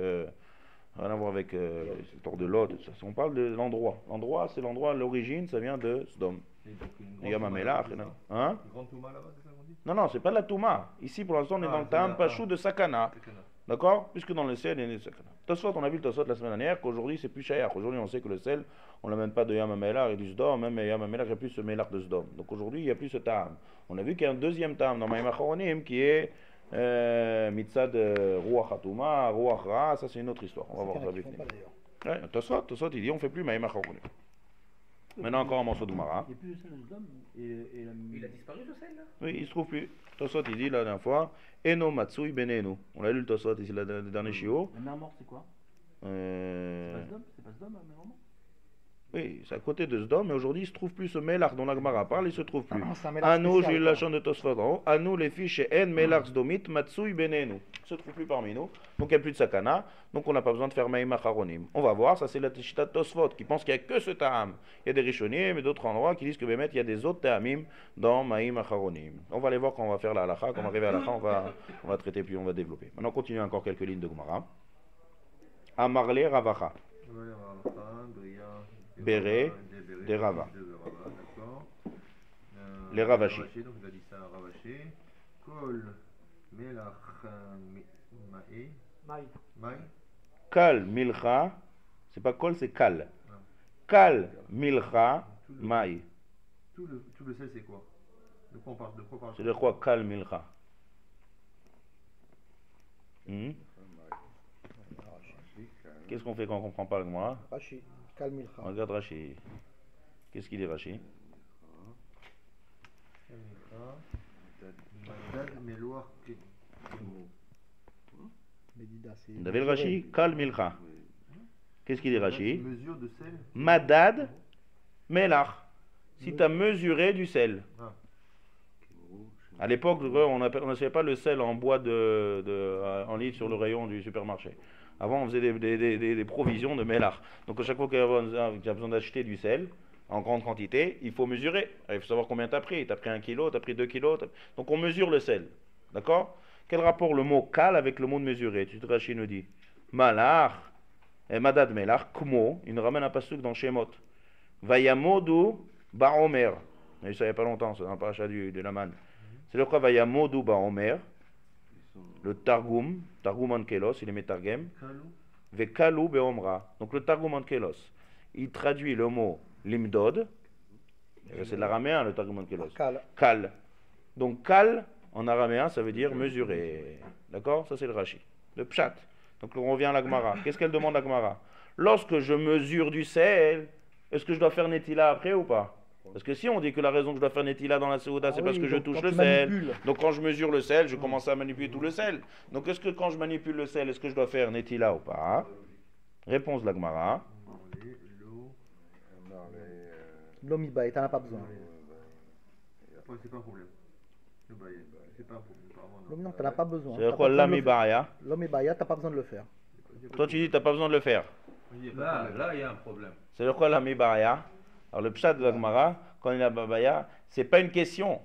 l'histoire de l'eau. On parle de l'endroit. L'endroit, c'est l'endroit, l'origine, ça vient de Sdom. Il y a Mamelach. Hein? Une grande Touma là-bas, c'est ça qu'on dit? Non, c'est pas de la Touma. Ici, pour l'instant, on est dans le Tam Pachou de Sakana. D'accord? Puisque dans le sel, il y a des Sakana. Tosfot, on a vu le Tosfot la semaine dernière, qu'aujourd'hui, c'est plus cher. Aujourd'hui, on sait que le sel, on ne l'amène pas de Yamamelach et du Sdom, même Yamamelach, il n'y a plus ce Melach de Sdom. Donc aujourd'hui, il n'y a plus ce Tam. On a vu qu'il y a un deuxième Tam dans Maïm Acharonim qui est Mitzad Ruach Hatuma, Ruach Ra, ça c'est une autre histoire. On va voir ça avec lui. Tosfot, il dit on ne fait plus Maïm Acharonim. Maintenant encore un morceau de Mara. Il n'y a plus de sel de Sdom Il a disparu le sel là? Oui, il ne se trouve plus. Tosfot, il dit la dernière fois Eno Matsui Benenu. On a lu le Tosfot ici, le dernier chiot. La mer morte, c'est quoi? C'est pas Sdom, la mer morte? Oui, c'est à côté de Sdom, mais aujourd'hui il ne se trouve plus ce Melach dont la Gemara parle, il ne se trouve plus. c'est un Melach À nous, spécial, j'ai eu quoi. la chance de Tosfot en haut, à nous les fiches En Melach Sdomit Matsui Benenu. Il ne se trouve plus parmi nous, donc il n'y a plus de Sakana, donc on n'a pas besoin de faire Maïm Acharonim. On va voir, ça c'est la Teshita de Tosfot qui pense qu'il n'y a que ce Ta'am. Il y a des Rishonim mais d'autres endroits qui disent que Bémet, il y a des autres Ta'amim dans Maïm Acharonim. On va aller voir quand on va faire la halakha, quand on va arriver à la halakha, on va traiter puis on va développer. Maintenant on continue encore quelques lignes de Gemara. Amarle Ravacha. Béré, des Rava. Les Ravashi. Donc il a dit ça à Ravashi. Kol, Melach, Maï. Kal Milcha, c'est pas Kol, c'est Kal. Kal Milcha, Maï. Tout le sel, c'est quoi? De quoi on parle? C'est de quoi Kal Milcha? Qu'est-ce qu'on fait quand on ne comprend pas le Gemara? Rashi, calme Milcha. On regarde Rashi. Qu'est-ce qu'il dit Rashi? Vous avez le Rashi? Kal Milcha. Qu'est-ce qu'il dit Rashi? Mesure de sel. Madad Melach. Si tu as mesuré du sel. À l'époque, on n'achetait pas le sel en bois en litre sur le rayon du supermarché. Avant, on faisait des provisions de Melach. Donc, à chaque fois qu'il y a besoin d'acheter du sel, en grande quantité, il faut mesurer. Il faut savoir combien tu as pris. Tu as pris 1 kilo, tu as pris 2 kilos. Donc, on mesure le sel. D'accord? Quel rapport le mot kal avec le mot de mesurer? Tu te Rashi nous dit Malach, et Madad Melach, Kmo, il nous ramène un pasuk dans Shemot. Vayamodu Baomer. Ça, il n'y a pas longtemps, c'est dans le paracha de Laman. C'est le quoi Vayamodu Baomer. Le Targum Ankelos, il est Metargem. Vekalu Beomra. Donc le Targum Ankelos, il traduit le mot limdod. C'est de l'araméen, le Targum Ankelos. Kal. Donc kal, en araméen, ça veut dire mesurer. D'accord? Ça, c'est le Rashi. Le pshat. Donc on revient à la Gemara. Qu'est-ce qu'elle demande à la Gemara? Lorsque je mesure du sel, est-ce que je dois faire netila après ou pas? Parce que si on dit que la raison que je dois faire netila dans la Seouda, c'est parce que je touche le sel. Donc quand je mesure le sel, je commence à manipuler tout le sel. Donc est-ce que quand je manipule le sel, est-ce que je dois faire netila ou pas? Réponse de la Gemara. L'homme il baille, t'en as pas besoin. C'est pas un problème. C'est pas un problème. L'homme non, t'en as pas besoin. C'est quoi l'ami baya? L'homme et baya, t'as pas besoin de le faire. Toi tu dis t'as pas besoin de le faire. Là, il y a un problème. C'est quoi l'ami baya? Alors le pshat de la Gemara, quand il a babaya, c'est pas une question.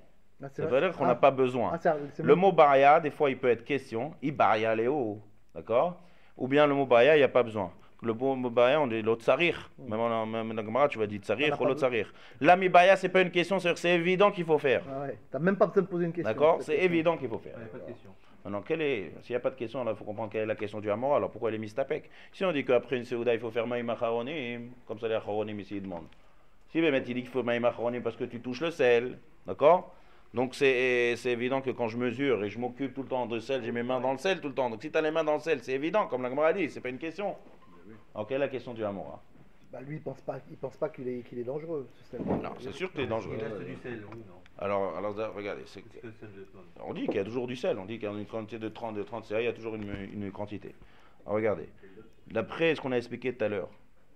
Ça veut dire qu'on n'a pas besoin. Le mot baya, des fois il peut être question. Ibaya léo, d'accord? Ou bien le mot baya, il n'y a pas besoin. Le mot baya, on dit l'autre sarir. Même dans la Gemara, tu vas dire sarir ou l'autre sarir. L'ami baya, c'est pas une question, c'est évident qu'il faut faire. Ah ouais. T'as même pas besoin de poser une question. D'accord? C'est évident qu'il faut faire. Il n'y a pas de question. Alors, s'il n'y a pas de question, il faut comprendre quelle est la question du Hamor, alors pourquoi elle est mistapek? Si on dit qu'après une Seouda, il faut faire Maïm Acharonim, comme ça les Acharonim ici ils demandent. Si il dit qu'il faut Maïm Acharonim parce que tu touches le sel, d'accord? Donc c'est évident que quand je mesure et je m'occupe tout le temps de sel, j'ai mes mains dans le sel tout le temps. Donc si tu as les mains dans le sel, c'est évident, comme la Gemara a dit, c'est pas une question. Ok, la question du Hamora. Bah lui, il pense pas qu'il est dangereux, ce sel. Non, c'est sûr qu'il est dangereux. Il reste du sel, oui, non. Alors regardez, on dit qu'il y a toujours du sel, on dit qu'il y a une quantité de 30 CA, il y a toujours une quantité. Alors regardez, d'après ce qu'on a expliqué tout à l'heure,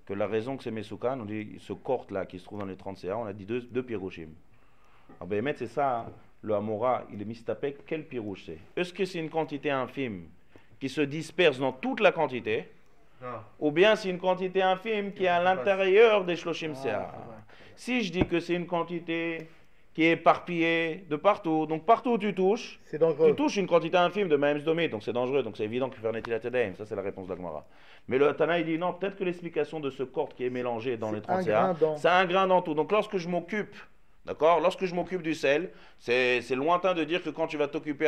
que la raison que c'est Mesoukan, on dit ce corte là qui se trouve dans les 30 CA, on a dit deux pirouchim. Alors ben c'est ça, hein, le Hamora, il est mistapek, quel pirouche c'est? Est-ce que c'est une quantité infime qui se disperse dans toute la quantité? Ou bien c'est une quantité infime qui est à l'intérieur des Shloshim CA? Si je dis que c'est une quantité qui est éparpillée de partout, donc partout où tu touches, tu touches une quantité infime de Mahem Sdomit, donc c'est dangereux, donc c'est évident qu'il faut faire Netilat Yadayim. Ça c'est la réponse de la Gemara. Mais le Tana il dit non, peut-être que l'explication de ce corte qui est mélangé dans les 30 CA, c'est un grain dans tout. Donc lorsque je m'occupe, d'accord, lorsque je m'occupe du sel, c'est lointain de dire que quand tu vas t'occuper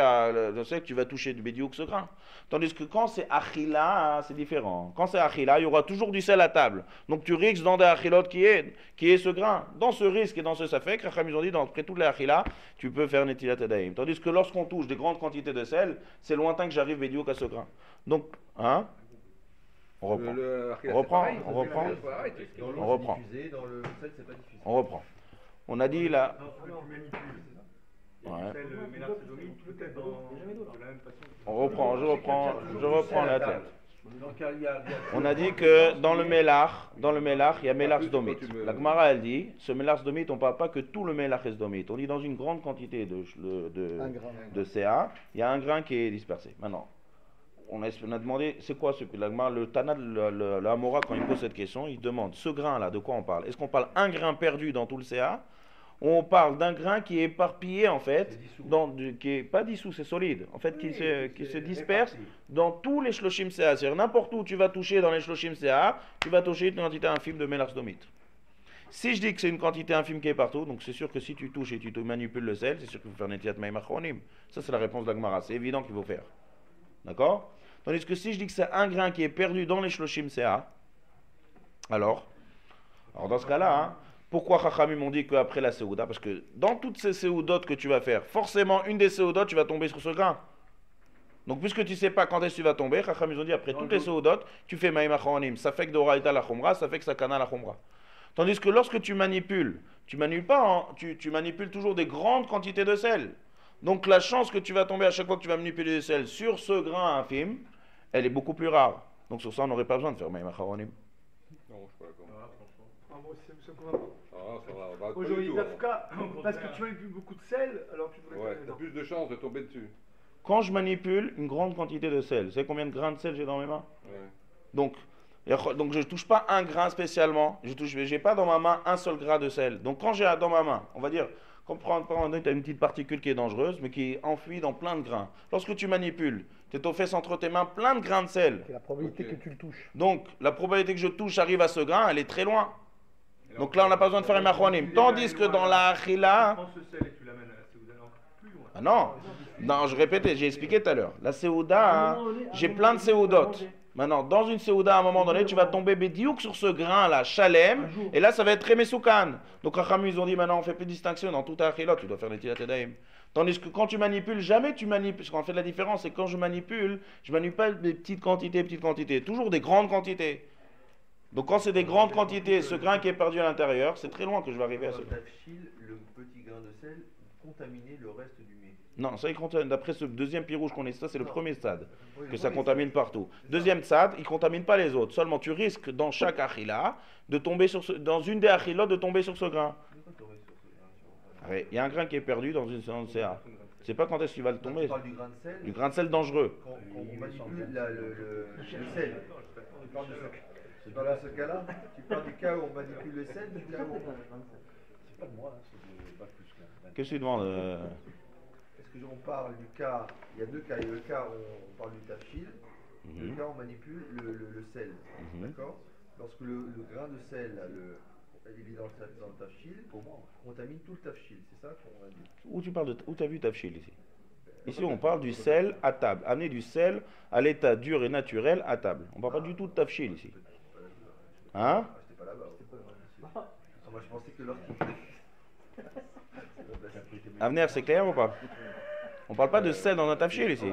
de sel, tu vas toucher du bédiouk ce grain. Tandis que quand c'est achila, c'est différent. Quand c'est achila, il y aura toujours du sel à table. Donc tu risques dans des achilot qui est ce grain. Dans ce risque et dans ce safek, Racham ils ont dit, après toutes les achila, tu peux faire netilat yadayim. Tandis que lorsqu'on touche des grandes quantités de sel, c'est lointain que j'arrive bédiouk à ce grain. Donc, hein? On reprend. On reprend. On a dit là. On reprend, je reprends la tête. On a dit que dans le Melach, il y a Melach Sdomit. La Gemara elle dit, ce Melach Sdomit, on ne parle pas que tout le Melach est Sdomit. On dit dans une grande quantité de CA, il y a un grain qui est dispersé. Maintenant, on a demandé, c'est quoi ce que la Gemara, le Tana, le Hamora, quand il pose cette question, il demande, ce grain-là, de quoi on parle? Est-ce qu'on parle un grain perdu dans tout le CA? On parle d'un grain qui est éparpillé en fait, qui est pas dissous, c'est solide, en fait qui se disperse dans tous les shloshim CA. C'est-à-dire n'importe où tu vas toucher dans les shloshim CA, tu vas toucher une quantité infime de Melach Sdomit. Si je dis que c'est une quantité infime qui est partout, donc c'est sûr que si tu touches et tu manipules le sel, c'est sûr qu'il faut faire Netilat Maim Achronim. Ça c'est la réponse de la Gemara, c'est évident qu'il faut faire. D'accord? Tandis que si je dis que c'est un grain qui est perdu dans les shloshim CA, alors dans ce cas-là, hein, pourquoi Chachamim m'ont dit qu'après la Seouda? Parce que dans toutes ces Seoudotes que tu vas faire, forcément une des Seoudotes, tu vas tomber sur ce grain. Donc puisque tu ne sais pas quand est-ce que tu vas tomber, Chachamim ont dit après toutes les Seoudotes, tu fais Maïm Achronim, ça fait que d'Oraïta la Khumra, ça fait que Sakana la Khumra. Tandis que lorsque tu manipules, tu manipules toujours des grandes quantités de sel. Donc la chance que tu vas tomber à chaque fois que tu vas manipuler du sel sur ce grain infime, elle est beaucoup plus rare. Donc sur ça, on n'aurait pas besoin de faire Maïm Achronim. Non, je suis pas d'accord. Aujourd'hui, Dafka, parce que tu manipules beaucoup de sel, alors tu devrais. Ouais, t'as plus de chances de tomber dessus. Quand je manipule une grande quantité de sel, vous savez combien de grains de sel j'ai dans mes mains? Ouais. Donc je ne touche pas un grain spécialement, je n'ai pas dans ma main un seul grain de sel. Donc quand j'ai dans ma main, on va dire, comprendre, tu as une petite particule qui est dangereuse, mais qui est enfouie dans plein de grains. Lorsque tu manipules, tu te fais entre tes mains plein de grains de sel. C'est la probabilité que tu le touches. Donc la probabilité que je touche arrive à ce grain, elle est très loin. Donc là, on n'a pas besoin de faire un machronim. Tandis que dans la achila... Tu prends ce sel et tu l'amènes à la Séouda plus loin. Ah non, je répétais, j'ai expliqué tout à l'heure. La Séouda, hein, j'ai plein de Séoudotes. Maintenant, dans une Séouda, à un moment donné, tu vas tomber bédiouk sur ce grain-là, chalem, et là, ça va être très mesoukan. Donc, Racham, ils ont dit, maintenant, on fait plus de distinction dans tout achilot, tu dois faire les tilat yadayim. Tandis que quand tu manipules, jamais tu manipules. Ce qu'on fait la différence, c'est que quand je manipule pas des petites quantités, toujours des grandes quantités. Donc quand c'est des grandes quantités, ce grain qui est perdu à l'intérieur, c'est très loin que je vais arriver à ce grain. Le petit grain de sel contaminer le reste du mets. Non, ça il contamine. D'après ce deuxième pirouge qu'on est, ça c'est le premier stade, que ça contamine partout. Deuxième stade, il ne contamine pas les autres. Seulement tu risques dans chaque achila de tomber dans une des achilot de tomber sur ce grain. Il y a un grain qui est perdu dans une séance CA. Tu sais pas quand est-ce qu'il va le tomber. Tu parles du grain de sel. Du grain de sel dangereux. Quand on manipule le sel. Tu parles de ce cas-là? Tu parles du cas où on manipule le sel, du cas où... C'est pas de moi, c'est de Bac plus là. Qu'est-ce que tu demandes Est-ce que on parle du cas, il y a deux cas, il y a le cas où on parle du tafchil, le cas où on manipule le sel, d'accord? Lorsque le grain de sel, il est dans le tafchil, on contamine tout le tafchil, c'est ça qu'on a dit? Où tu as vu tafchil ici? Ici, on parle du sel à table. Amener du sel à l'état dur et naturel à table. On ne parle pas du tout de tafchil ici. Hein? J'étais pas là-bas. Moi, je pensais que lorsqu'il... Avenir, c'est clair ou pas? On parle pas de sel dans un tafchil ici.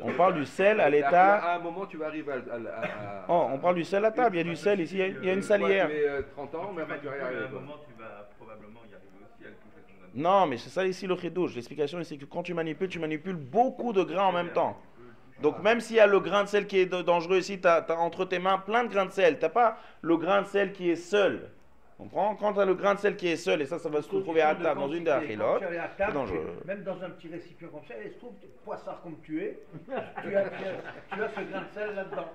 On parle du sel à l'état. À un moment, tu vas arriver à Oh, on parle du sel à table. Il y a du sel ici. Il y a une salière. Tu es 30 ans, mais après tu vas y arriver. À un moment, tu vas probablement y arriver aussi à le toucher ton âme. Non, mais c'est ça ici le chidouche. L'explication ici, c'est que quand tu manipules beaucoup de grains en même temps. Donc même s'il y a le grain de sel qui est dangereux ici, tu as entre tes mains plein de grains de sel. Tu n'as pas le grain de sel qui est seul. On prend quand tu as le grain de sel qui est seul, et ça va se retrouver à table dans une des achilotes, c'est dangereux. Même dans un petit récipient comme ça, il se trouve, poissard comme tu es, tu as ce grain de sel là-dedans.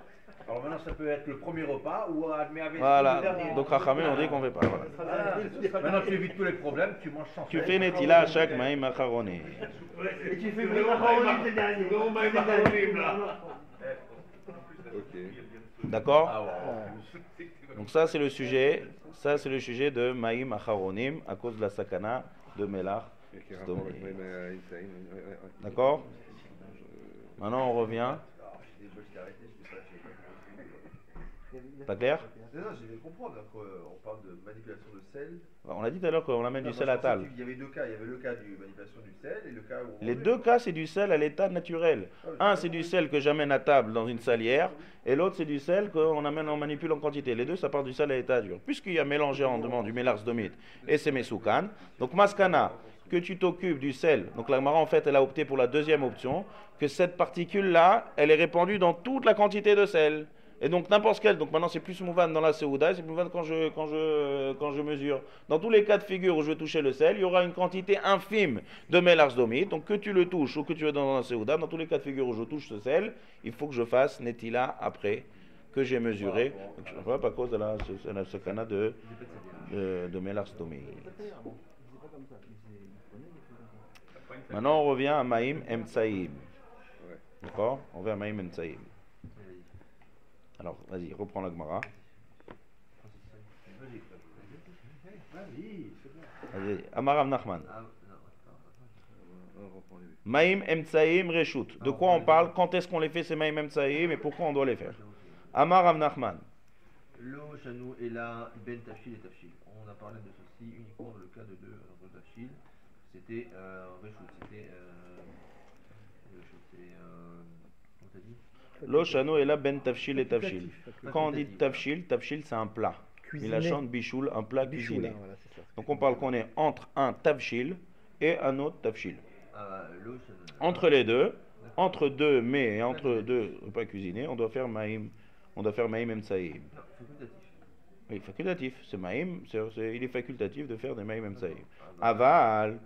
Alors maintenant, ça peut être le premier repas ou mais avec voilà. le dernier. Donc Rachamim, on dit qu'on ne fait pas. Voilà. Maintenant, tu évites tous les problèmes, tu manges sans Tu sel. fais netila à chaque maïm macaroni. Et tu fais vraiment macaroni, c'est dernier. Ok. D'accord? Donc ça c'est le sujet. Ça c'est le sujet de maïm acharonim à cause de la sakana de Melach. D'accord? Maintenant on revient. Pas clair? Non, je vais comprendre. On parle de manipulation de sel. On a dit tout à l'heure qu'on amène du sel à table. Il y avait deux cas. Il y avait le cas de manipulation du sel et le cas où. Les deux cas, c'est du sel à l'état naturel. Un, c'est du sel que j'amène à table dans une salière, et l'autre, c'est du sel qu'on amène, on manipule en quantité. Les deux, ça part du sel à l'état dur. Puisqu'il y a mélangé en demande du mélar sdomite et c'est mesoukan. Donc, maskana, que tu t'occupes du sel. Donc, la Gemara, en fait, elle a opté pour la deuxième option, que cette particule-là, elle est répandue dans toute la quantité de sel. Et donc n'importe quel, donc maintenant c'est plus mouvan dans la Seouda, c'est plus mouvan quand je mesure. Dans tous les cas de figure où je vais toucher le sel, il y aura une quantité infime de mélarge domite. Donc que tu le touches ou que tu es dans la Seouda, dans tous les cas de figure où je touche ce sel, il faut que je fasse netila après que j'ai mesuré. Donc je ne vois pas à cause de la sakana de mélarge domite. Maintenant on revient à Maïm Emtsaïm. D'accord? On revient à Maïm Emtsaïm. Alors, vas-y, reprends la Gemara. Vas-y, Amarav Nachman. Maïm Emtsaïm Reshut. De quoi on parle? Quand est-ce qu'on les fait ces Maïm Emtsaïm et pourquoi on doit les faire? Amarav Nachman. Lo, Shanou, Ela, Ben Tafshil et Tafshil. On a parlé de ceci uniquement dans le cas de deux Tafshil. C'était Reshut. C'était. Comment t'as dit? Lo shano et la ben tafshil et tafshil. Quand on dit tafshil, tafshil c'est un plat. Milachon bichoul, un plat cuisiné. Voilà, c'est ça. Donc on parle qu'on est entre un tafshil et un autre tafshil. Entre les deux, entre deux mets et entre deux repas cuisinés, on doit faire maïm emtsaïm. Oui, facultatif. C'est maïm, il est facultatif de faire des maïm emtsaïm. Aval,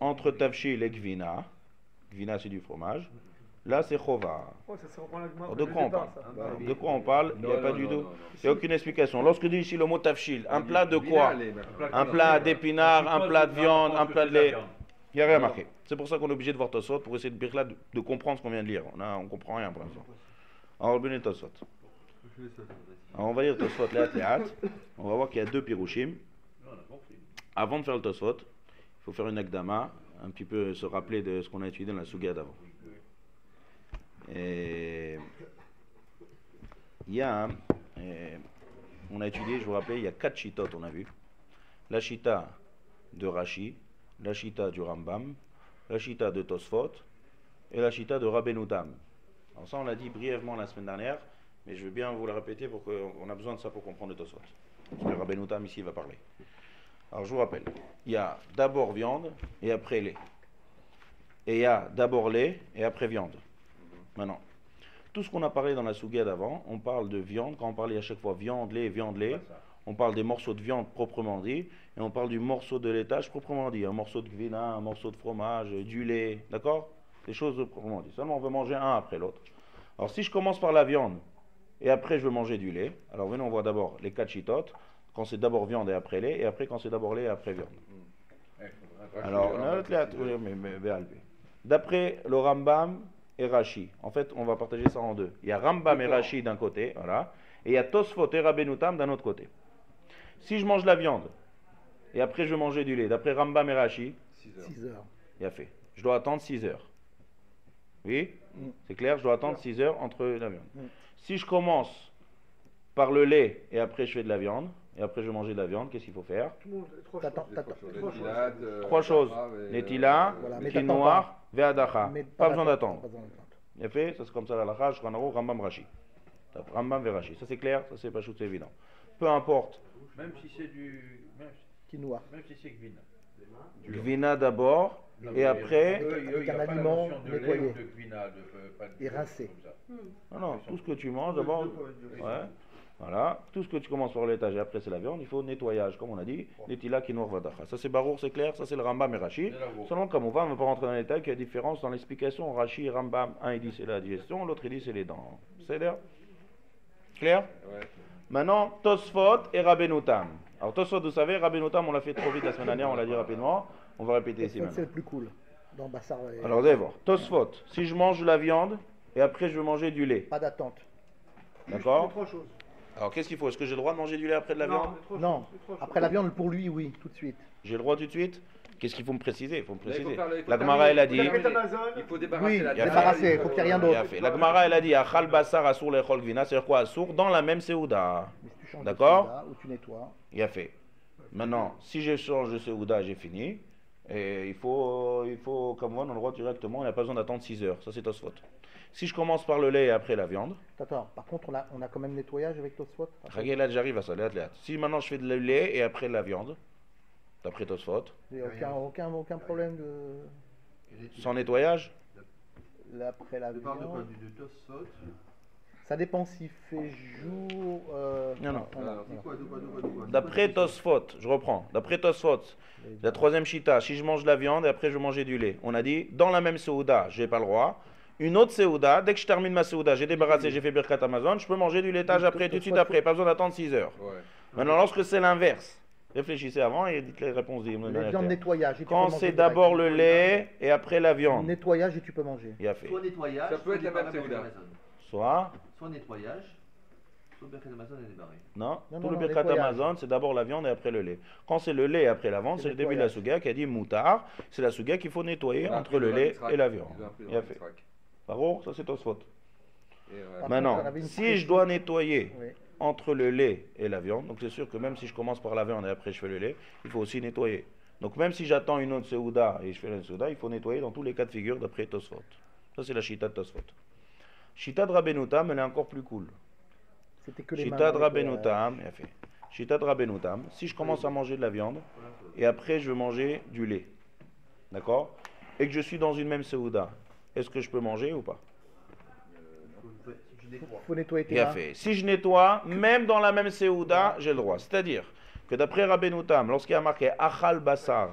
entre tafshil et gvina. Gvina, c'est du fromage. Là, c'est chova. De quoi on parle? De quoi on parle? Il n'y a pas du tout. Il n'y a aucune explication. Lorsque dit ici le mot tafshil, un plat de quoi? Un plat d'épinards, un plat de viande, un plat de lait. Il n'y a rien marqué. C'est pour ça qu'on est obligé de voir Tosot pour essayer de comprendre ce qu'on vient de lire. On ne comprend rien pour l'instant. Alors, on va lire Tosot. On va lire Tosot, on va voir qu'il y a deux pirouchim. Avant de faire le Tosot, il faut faire une akdama, un petit peu se rappeler de ce qu'on a étudié dans la Souga d'avant. Et il y a, on a étudié, je vous rappelle, il y a 4 shitot, on a vu. La shita de Rashi, la shita du Rambam, la shita de Tosfot et la shita de Rabbeinu Tam. Alors ça, on l'a dit brièvement la semaine dernière, mais je veux bien vous le répéter pour qu'on a besoin de ça pour comprendre le Tosfot. Parce que Rabbeinu Tam ici va parler. Alors je vous rappelle, il y a d'abord viande et après lait. Et il y a d'abord lait et après viande. Maintenant, tout ce qu'on a parlé dans la Souga d'avant, on parle de viande, quand on parle à chaque fois viande, lait, on parle des morceaux de viande proprement dit, et on parle du morceau de laitage proprement dit, un morceau de gvina, un morceau de fromage, du lait, d'accord? Des choses proprement dit. Seulement on veut manger un après l'autre. Alors si je commence par la viande, et après je veux manger du lait, alors venez on voit d'abord les 4 chitotes, quand c'est d'abord viande et après lait, et après quand c'est d'abord lait et après viande. Alors, d'après le Rambam et Rashi, en fait, on va partager ça en deux. Il y a Rambam et Rashi d'un côté, voilà, et il y a Tosfot et Rabbeinu Tam d'un autre côté. Si je mange la viande, et après je vais manger du lait, d'après Rambam et Rashi, 6 heures. il a fait. Je dois attendre 6 heures. Oui? C'est clair, je dois attendre 6 heures entre la viande. Si je commence par le lait et après je fais de la viande, et après je vais manger de la viande, qu'est-ce qu'il faut faire? Tout le monde, trois T'attends, choses. t'attends. Trois choses. Netila, Voilà, mais qui t'attends noir, ve'adacha. Mais Pas besoin d'attendre. Pas besoin d'attendre. Il a fait, ça c'est comme ça la lacha, Shulchan Aruch, Rambam, Rashi. Rambam et Rashi. Ça c'est clair, ça c'est pas chose, c'est évident. Peu importe. Même si c'est du. Quinoa. Même si c'est Gvina. Gvina d'abord, et après. Avec un aliment nettoyé. De Gvina, pas de Et rincé. comme ça. Non, tout ce que tu manges d'abord. Ouais. Voilà, tout ce que tu commences par l'étage et après c'est la viande, il faut nettoyage, comme on a dit, netila kinor vadacha. Ça c'est Barour, c'est clair, ça c'est le Rambam et Rashi. Seulement comme on va ne va pas rentrer dans les détails, qu'il y a différence dans l'explication. Rashi et Rambam, un il dit c'est la digestion, l'autre il dit c'est les dents. C'est clair? Clair? Maintenant, Tosfot et Rabbeinu-Tam. Alors Tosfot, vous savez, Rabbeinu-Tam, on l'a fait trop vite la semaine dernière, on l'a dit rapidement, on va répéter ici maintenant. C'est le plus cool. Dans Bassar. Alors d'abord, Tosfot, si je mange de la viande et après je veux manger du lait, Pas d'attente. d'accord? Trois choses. Alors qu'est-ce qu'il faut? Est-ce que j'ai le droit de manger du lait après de la viande? Non. Après la viande, pour lui, oui, tout de suite. J'ai le droit tout de suite? Qu'est-ce qu'il faut me préciser? Il faut me Là, il faut préciser. faire le- il faut La terminer. Gemara, elle a dit. Il faut débarrasser Oui, la débarrasser, il faut qu'il y ait rien Il a d'autre. fait. La Gemara, elle a dit Achal Basar Asur Lechol Gvina, c'est-à-dire quoi? Asur dans la même Seouda. Mais si tu changes D'accord. de soda ou tu nettoies. Il a fait. Maintenant, si je change de Seouda, j'ai fini. Et il faut, comme moi, on a le droit directement, il n'y a pas besoin d'attendre 6 heures. Ça, c'est Tosfot. Si je commence par le lait et après la viande, Attends, par contre, on a quand même nettoyage avec Tosfot. Regarde, là, j'arrive à ça, là. Si maintenant je fais de lait et après la viande, d'après Tosfot, Il n'y a aucun problème de. sans nettoyage, Après la Tu parles de quoi? viande. De Tosfot? Ça dépend s'il fait jour. Non. De quoi? d'après Tosfot, je reprends, d'après Tosfot, la troisième chita, si je mange de la viande et après je vais manger du lait, on a dit, dans la même Seouda, j'ai pas le droit. Une autre Seouda, dès que je termine ma Seouda, j'ai débarrassé, j'ai fait Birkat Amazon, je peux manger du laitage après, tout de suite après, pas besoin d'attendre 6 heures. Maintenant, lorsque c'est l'inverse, réfléchissez avant et dites les réponses. Les viandes nettoyage. et tu peux Quand manger c'est direct. d'abord le lait et après la viande, Nettoyage et tu peux manger. il a fait. Soit nettoyage, Ça peut être la soit même Birkat Seouda. Amazon. Soit, Nettoyage, soit Birkat Amazon est débarré. non, Non, tout le non, Birkat nettoyage. Amazon, c'est d'abord la viande et après le lait. Quand c'est le lait et après la viande, C'est c'est le début de la nettoyage. souga qui a dit moutar, c'est la souga qu'il faut nettoyer entre le lait et la viande. Il a fait. Paro, ça c'est Tosfot. Maintenant, on avait une si je dois nettoyer Oui. entre le lait et la viande, donc c'est sûr que même si je commence par la viande et après je fais le lait, il faut aussi nettoyer. Donc même si j'attends une autre Seouda et je fais une Seouda, il faut nettoyer dans tous les cas de figure d'après Tosfot. Ça c'est la Chita de Tosfot. Chita de Rabbeinu-Tam, elle est encore plus cool. C'était que les mains. Chita de dans les Rabbeinu-Tam, il a fait. Chita de Rabbeinu-Tam, si je commence à manger de la viande et après je veux manger du lait, d'accord? Et que je suis dans une même Seouda, est-ce que je peux manger ou pas? faut nettoyer tes Il a mains. fait. Si je nettoie, même dans la même Seouda, j'ai le droit. C'est-à-dire que d'après Rabbeinu-Tam, lorsqu'il y a marqué Achal Basar,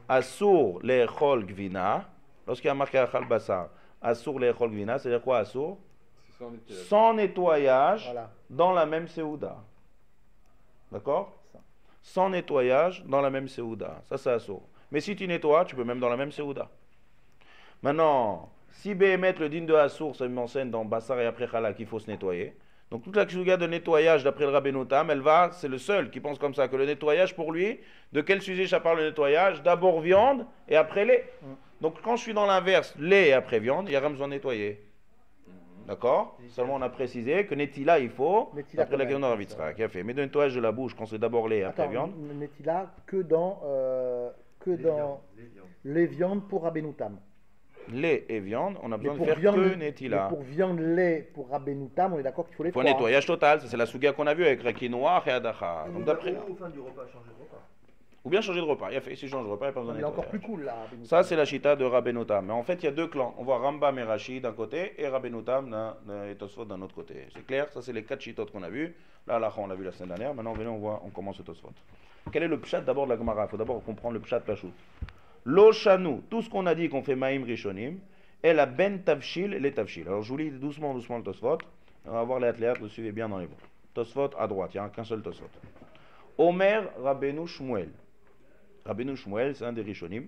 Asur Lechol Gvina, lorsqu'il y a marqué Achal Basar, Asur Lechol Gvina, c'est-à-dire quoi Asur? Sans nettoyage Voilà. dans la même Seouda. D'accord? Sans nettoyage dans la même Seouda. Ça, c'est Asur. Mais si tu nettoies, tu peux même dans la même Seouda. Maintenant, si Béhémet, le din de Assour, ça m'enseigne dans Bassar et après Khala qu'il faut se nettoyer. Donc toute la souga de nettoyage d'après le Rabbeinu-Tam, elle va, c'est le seul qui pense comme ça, que le nettoyage pour lui, de quel sujet ça parle le nettoyage? D'abord viande et après lait. Donc quand je suis dans l'inverse, lait et après viande, il n'y a rien besoin de nettoyer. D'accord? Seulement on a précisé que Netila il faut, Netila après la quand question même, d'Aravitra qui a fait. Mais de nettoyage de la bouche, quand c'est d'abord lait et après Attends, viande, Netila que dans les viandes pour Rabbeinu-Tam. lait et viande, on a besoin de pour faire viande, que mais Netila. pour viande, lait, pour Rabbeinu-Tam, on est d'accord qu'il faut les Il faut trois. nettoyage total, ça c'est la souga qu'on a vue avec Rakinoir et Adacha. Donc d'après, Ou fin du repas, changer de repas. ou bien changer de repas. Il a fait, si je change de repas, il n'y a pas besoin de Il est encore nettoyage. plus cool là. Rabbeinu-Tam. Ça c'est la chita de Rabbeinu-Tam. Mais en fait, il y a deux clans. On voit Rambam et Rashi d'un côté et Rabbeinu-Tam et Tosfot d'un autre côté. C'est clair, ça c'est les 4 chitotes qu'on a vus. Là, on l'a vu la semaine dernière. Maintenant, venez, on commence le Tosfot. Quel est le pshat d'abord de la Gemara? Il faut d'abord comprendre le pshat Pashut. Lo shanu, tout ce qu'on a dit qu'on fait Maïm Rishonim, et la ben tavshil et les tavshil. Alors je vous lis doucement le Tosfot. On va voir les athlètes, le suivez bien dans les bons. Tosfot à droite, il n'y a qu'un seul Tosfot. Omer Rabbeinu Shmuel. Rabbeinu Shmuel, c'est un des Rishonim.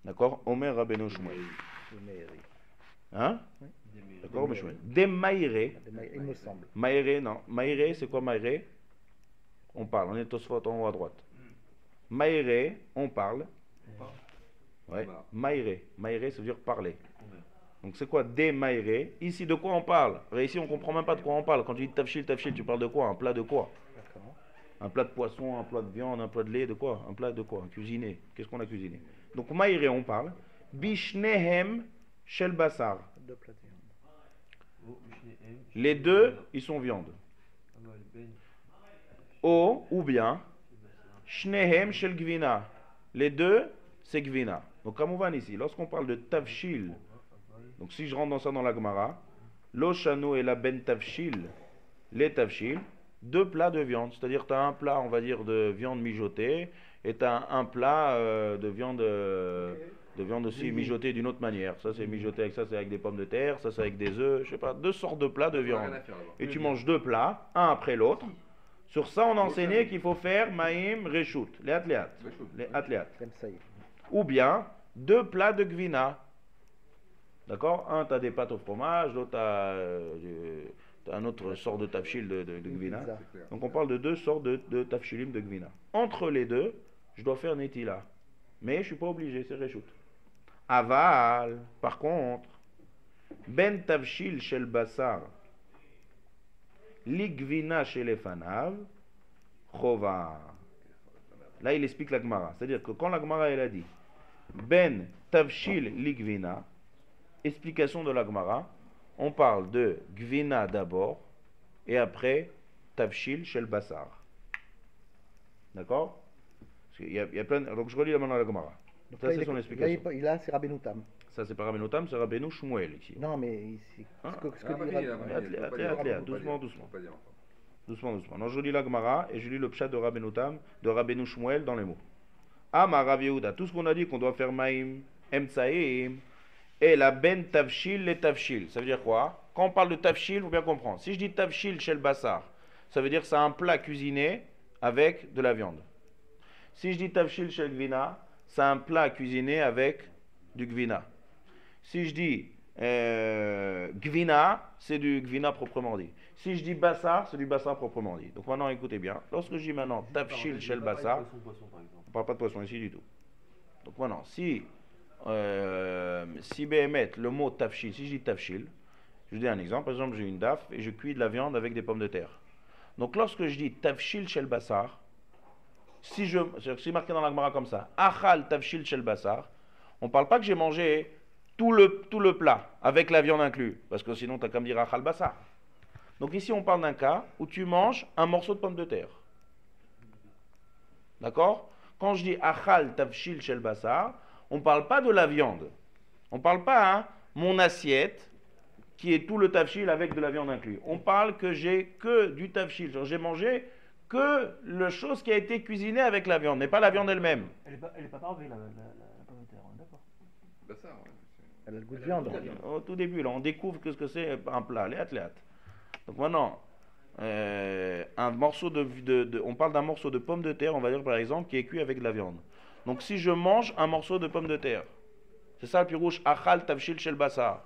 D'accord? Omer Rabbeinu Shmuel. Hein? D'accord, Rabbeinu Shmuel. Des Maïré. Il me semble. Maïré, non. Maïré, c'est quoi Maïré? On parle, on est Tosfot en haut à droite. Maïré, on parle. Ouais. Maïré. Maïré, ça veut dire parler. Donc c'est quoi des maïré? Ici, de quoi on parle? Ici, on comprend même pas de quoi on parle. Quand tu dis tafshil, tafshil, tu parles de quoi? Un plat de quoi? Un plat de poisson, un plat de viande, un plat de lait, de quoi? Un plat de quoi? Cuisiné. Qu'est-ce qu'on a cuisiné? Donc, Maïré, on parle. Bishnehem shel basar. Deux plats de viande. Les deux, ils sont viande. Ou bien, Shnehem shel gvina. Les deux, c'est gvina. Donc, comme on va ici, lorsqu'on parle de tavshil, donc si je rentre dans ça dans la Gemara, l'oshano et la ben tavshil, les tavshil, deux plats de viande. C'est-à-dire, tu as un plat, on va dire, de viande mijotée, et tu as un plat de viande aussi mijotée d'une autre manière. Ça, c'est mijoté avec ça, c'est avec des pommes de terre, ça, c'est avec des œufs, je sais pas, deux sortes de plats de viande. Et tu manges deux plats, un après l'autre. Sur ça, on a enseigné qu'il faut faire maïm reshout, les atléat. Ou bien, deux plats de gvina. D'accord? Un, tu as des pâtes au fromage, l'autre, tu as un autre sort de tafshil de gvina. Donc, on parle de deux sortes de tafshilim de gvina. Entre les deux, je dois faire netila. Mais je ne suis pas obligé, c'est reshout. Aval, par contre, ben tafshil shel basar. Ligvina chez les fanav, chova. Là, il explique la Gemara. C'est-à-dire que quand la Gemara, elle a dit ben tavshil ligvina, explication de la Gemara, on parle de gvina d'abord et après tavshil chez le basar. D'accord? Il y a plein. Donc je relis maintenant la Gemara. Ça, c'est son explication. Là, c'est Rabbeinu Tam. Ça, c'est pas Rabbeinu Tam, c'est Rabbeinu Shmuel ici. Non, mais ici. Doucement. Doucement. Non, je lis la Gemara et je lis le pshat de Rabbeinu Tam, de Rabbeinu Shmuel dans les mots. Amar Rav Yehuda, tout ce qu'on a dit qu'on doit faire maïm, emtsaïm, et la ben tavshil, les tavshil. Ça veut dire quoi? Quand on parle de tavshil, il faut bien comprendre. Si je dis tavshil chez le bassar, ça veut dire que c'est un plat cuisiné avec de la viande. Si je dis tavshil chez le gvina, c'est un plat cuisiné avec du gvina. Si je dis gvina, c'est du gvina proprement dit. Si je dis bassar, c'est du bassar proprement dit. Donc maintenant, écoutez bien. Lorsque je dis maintenant tafshil shel bassar, on ne parle pas de poisson ici du tout. Donc maintenant, si Béhémet, le mot tafshil, si je dis tafshil, je vous dis un exemple. Par exemple, j'ai une daf et je cuis de la viande avec des pommes de terre. Donc lorsque je dis tafshil shel bassar, si c'est marqué dans la Gemara comme ça, achal tafshil shel bassar, on ne parle pas que j'ai mangé tout le plat, avec la viande inclus, parce que sinon tu as qu'à me dire achal bassar. Donc ici on parle d'un cas où tu manges un morceau de pomme de terre. D'accord? Quand je dis achal tafshil shel bassar, on ne parle pas de la viande. On ne parle pas mon assiette qui est tout le tafshil avec de la viande inclus. On parle que j'ai que du tafshil. J'ai mangé que la chose qui a été cuisinée avec la viande, mais pas la viande elle-même. Elle est pas parvée, la pomme de terre, d'accord. Elle a le goût de viande. Au tout début, là, on découvre que ce que c'est un plat. Léat. Donc maintenant, un morceau on parle d'un morceau de pomme de terre, on va dire par exemple, qui est cuit avec de la viande. Donc si je mange un morceau de pomme de terre, c'est ça le pirouche, achal tavshil shel basar.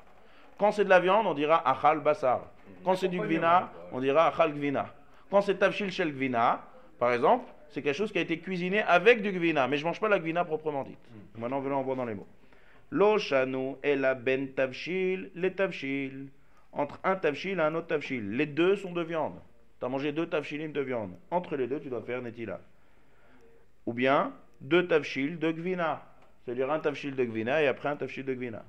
Quand c'est de la viande, on dira achal basar. Quand c'est du gvina, on dira achal gvina. Quand c'est tavshil shel gvina, par exemple, c'est quelque chose qui a été cuisiné avec du gvina, mais je ne mange pas la gvina proprement dite. Maintenant, venons voir dans les mots. Lo shanu et la ben tavshil, les tavshil. Entre un tavshil et un autre tavshil. Les deux sont de viande. Tu as mangé deux tavshilim de viande. Entre les deux, tu dois faire netila. Ou bien, deux tavshil de gvina. C'est-à-dire un tavshil de gvina et après un tavshil de gvina.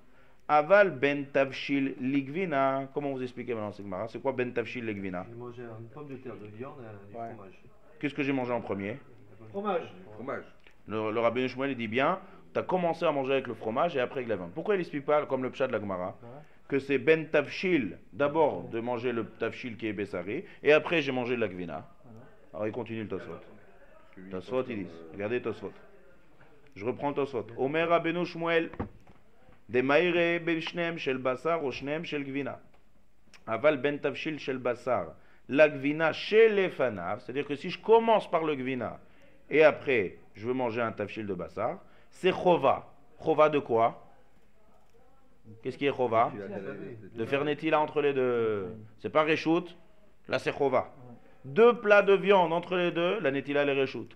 Aval ben tavshil li gvina. Comment vous expliquez maintenant, Sigmara? C'est quoi ben tavshil li gvina? J'ai mangé une pomme de terre de viande et du fromage. Qu'est-ce que j'ai mangé en premier? Fromage. Le rabbin Shmuel dit bien, tu as commencé à manger avec le fromage et après avec la viande. Pourquoi il n'explique pas, comme le pshat de la Gemara, que c'est ben tavshil, d'abord de manger le tavshil qui est bessari, et après j'ai mangé de la gvina? Alors il continue le Tosfot. Tosfot, il dit, regardez Tosfot. Je reprends Tosfot. Omer Rabbeinu Shmuel, de maïre ben shnem shel basar ou shnem shel gvina. Aval ben tavshil shel basar. La gvina chez les fanav, c'est-à-dire que si je commence par le gvina et après je veux manger un tavshil de basar, c'est chova. Chova de quoi? Qu'est-ce qui est chova? De faire netila entre les deux. C'est pas reshout, là c'est chova. Deux plats de viande entre les deux, la netila elle est reshout.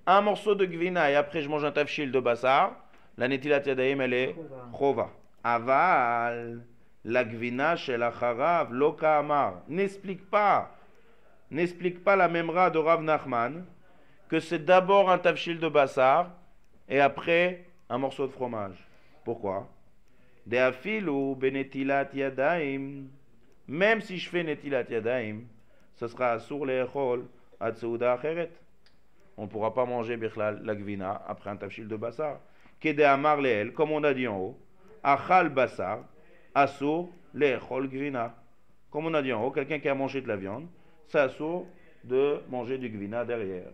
Un morceau de gvina et après je mange un tavshil de basar, la netila tiadaim elle est chova. Aval, la gvina chez la charav, loka amar. N'explique pas la memra de Rav Nachman que c'est d'abord un tafshil de bassar et après un morceau de fromage. Pourquoi? De afil ou benetilat yadaim. Même si je fais netilat yadaim, ce sera assour le'echol ad seuda acheret. On ne pourra pas manger bichlal la gvina après un tafshil de bassar. Kede amar leel, comme on a dit en haut, achal bassar, assour le'echol gvina. Comme on a dit en haut, quelqu'un qui a mangé de la viande, c'est assour de manger du gvina derrière.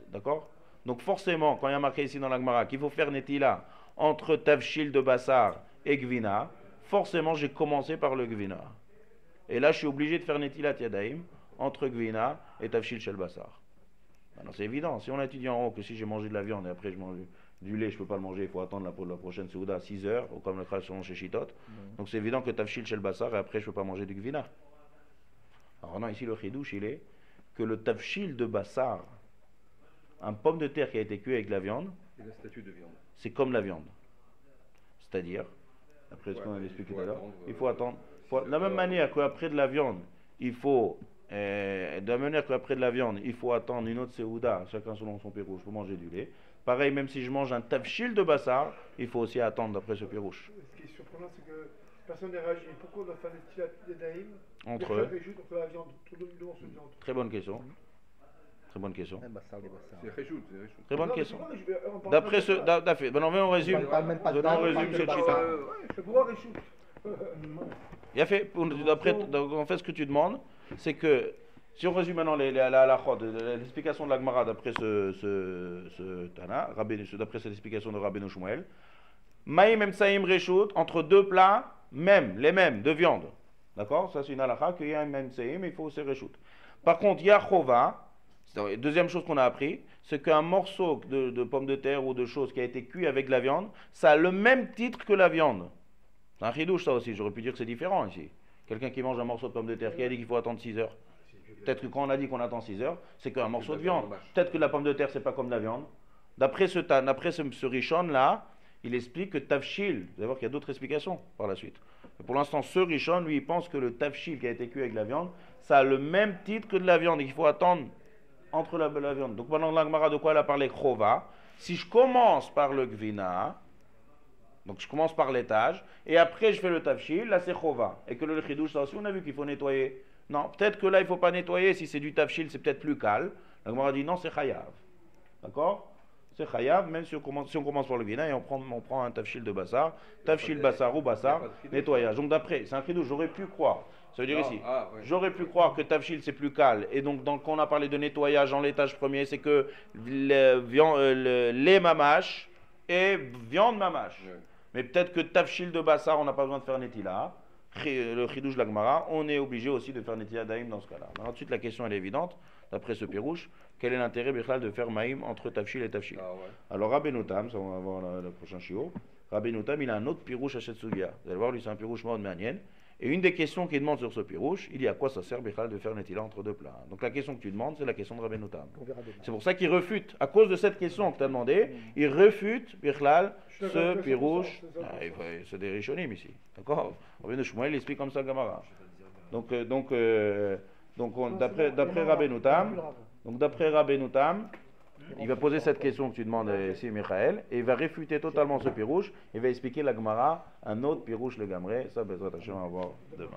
D'accord? Donc forcément, quand il y a marqué ici dans la Gemara qu'il faut faire netila entre tafshil de bassar et gvina, forcément j'ai commencé par le gvina. Et là je suis obligé de faire netilat yadaim entre gvina et tafshil shel bassar. Maintenant c'est évident, si on a étudié en haut que si j'ai mangé de la viande et après je mange du lait, je ne peux pas le manger, il faut attendre la prochaine souda à 6 heures, ou comme le création chez Shitot. Donc c'est évident que tafshil shel bassar et après je ne peux pas manger du gvina. Alors non, ici le chidouche il est que le tafshil de bassar, un pomme de terre qui a été cuit avec de la viande, c'est comme la viande. C'est-à-dire, après ce qu'on avait expliqué tout à l'heure, il faut attendre. De la même manière qu'après de la viande, il faut attendre une autre séouda, chacun selon son pérouche, pour manger du lait. Pareil, même si je mange un tafshil de bassar, il faut aussi attendre après ce pérouche. Ce qui est surprenant, c'est que personne n'a réagi. Pourquoi on doit faire des tilat yadaim entre la viande, tout le monde se dit entre. Très bonne question. Très bonne question. C'est réjoute. Très bonne question. D'après ce. Maintenant, on résume. On résume cette chita. Il a fait. En fait, ce que tu demandes, c'est que. Si on résume maintenant l'explication de la Gemara d'après ce Tana, d'après cette explication de Rabbeinu Shmuel, Maïm Emsaïm Reshut, entre deux plats, les mêmes, de viande. D'accord? Ça, c'est une halakha, qu'il y a un même Emsaïm, il faut aussi Reshut. Par contre, il y a Chova. Deuxième chose qu'on a appris, c'est qu'un morceau de pomme de terre ou de choses qui a été cuit avec de la viande, ça a le même titre que la viande. C'est un chidouche ça aussi, j'aurais pu dire que c'est différent ici. Quelqu'un qui mange un morceau de pomme de terre, qui a dit qu'il faut attendre 6 heures. Peut-être que quand on a dit qu'on attend 6 heures, c'est qu'un morceau de viande. Peut-être que la pomme de terre, c'est pas comme la viande. D'après ce Rishon là, il explique que tafshil, vous allez voir qu'il y a d'autres explications par la suite. Mais pour l'instant, ce Rishon, lui, il pense que le tafshil qui a été cuit avec de la viande, ça a le même titre que de la viande et qu'il faut attendre entre la viande. Donc pendant la Gemara, de quoi elle a parlé? Chova. Si je commence par le gvina, donc je commence par l'étage, et après je fais le tafshil, là c'est chova. Et que le chidouche, ça aussi on a vu qu'il faut nettoyer. Non, peut-être que là il ne faut pas nettoyer, si c'est du tafshil c'est peut-être plus calme. La Gemara dit non, c'est chayav. D'accord? C'est chayav, même si on commence par le gvina et on prend un tafshil de bassar, tafshil bassar ou bassar, nettoyage. Donc d'après, c'est un chidouche, j'aurais pu croire. Ça veut dire ici, j'aurais pu croire que tafshil c'est plus calme, et donc quand on a parlé de nettoyage en l'étage premier, c'est que lait mamache et viande mamache. Mais peut-être que tafshil de bassar, on n'a pas besoin de faire netila. Le chidouche de la Gemara, on est obligé aussi de faire netila daim dans ce cas-là. Ensuite, la question elle est évidente, d'après ce pirouche, quel est l'intérêt de faire maïm entre tafshil et tafshil? Alors Rabbeinu Tam, ça on va voir le prochain shiur, Rabbeinu Tam il a un autre pirouche à cette sugya. Vous allez voir, lui c'est un pirouche mode manienne. Et une des questions qu'il demande sur ce pirouche, il dit à quoi ça sert Bichal de faire netila entre deux plats. Donc la question que tu demandes, c'est la question de Rabbeinu Tam. C'est pour ça qu'il refute, à cause de cette question que tu as demandé, il refute Bichal ce pirouche. C'est des rishonim ici, d'accord? Rabbeinu Shmuel il explique comme ça Gamara. Donc d'après Rabbeinu Tam, il va poser cette question que tu demandes ici, Michael, et il va réfuter totalement ce pirouche, et va expliquer la Gemara, un autre pirouche le Gamré, ça, Bezrat Hashem, on va voir demain.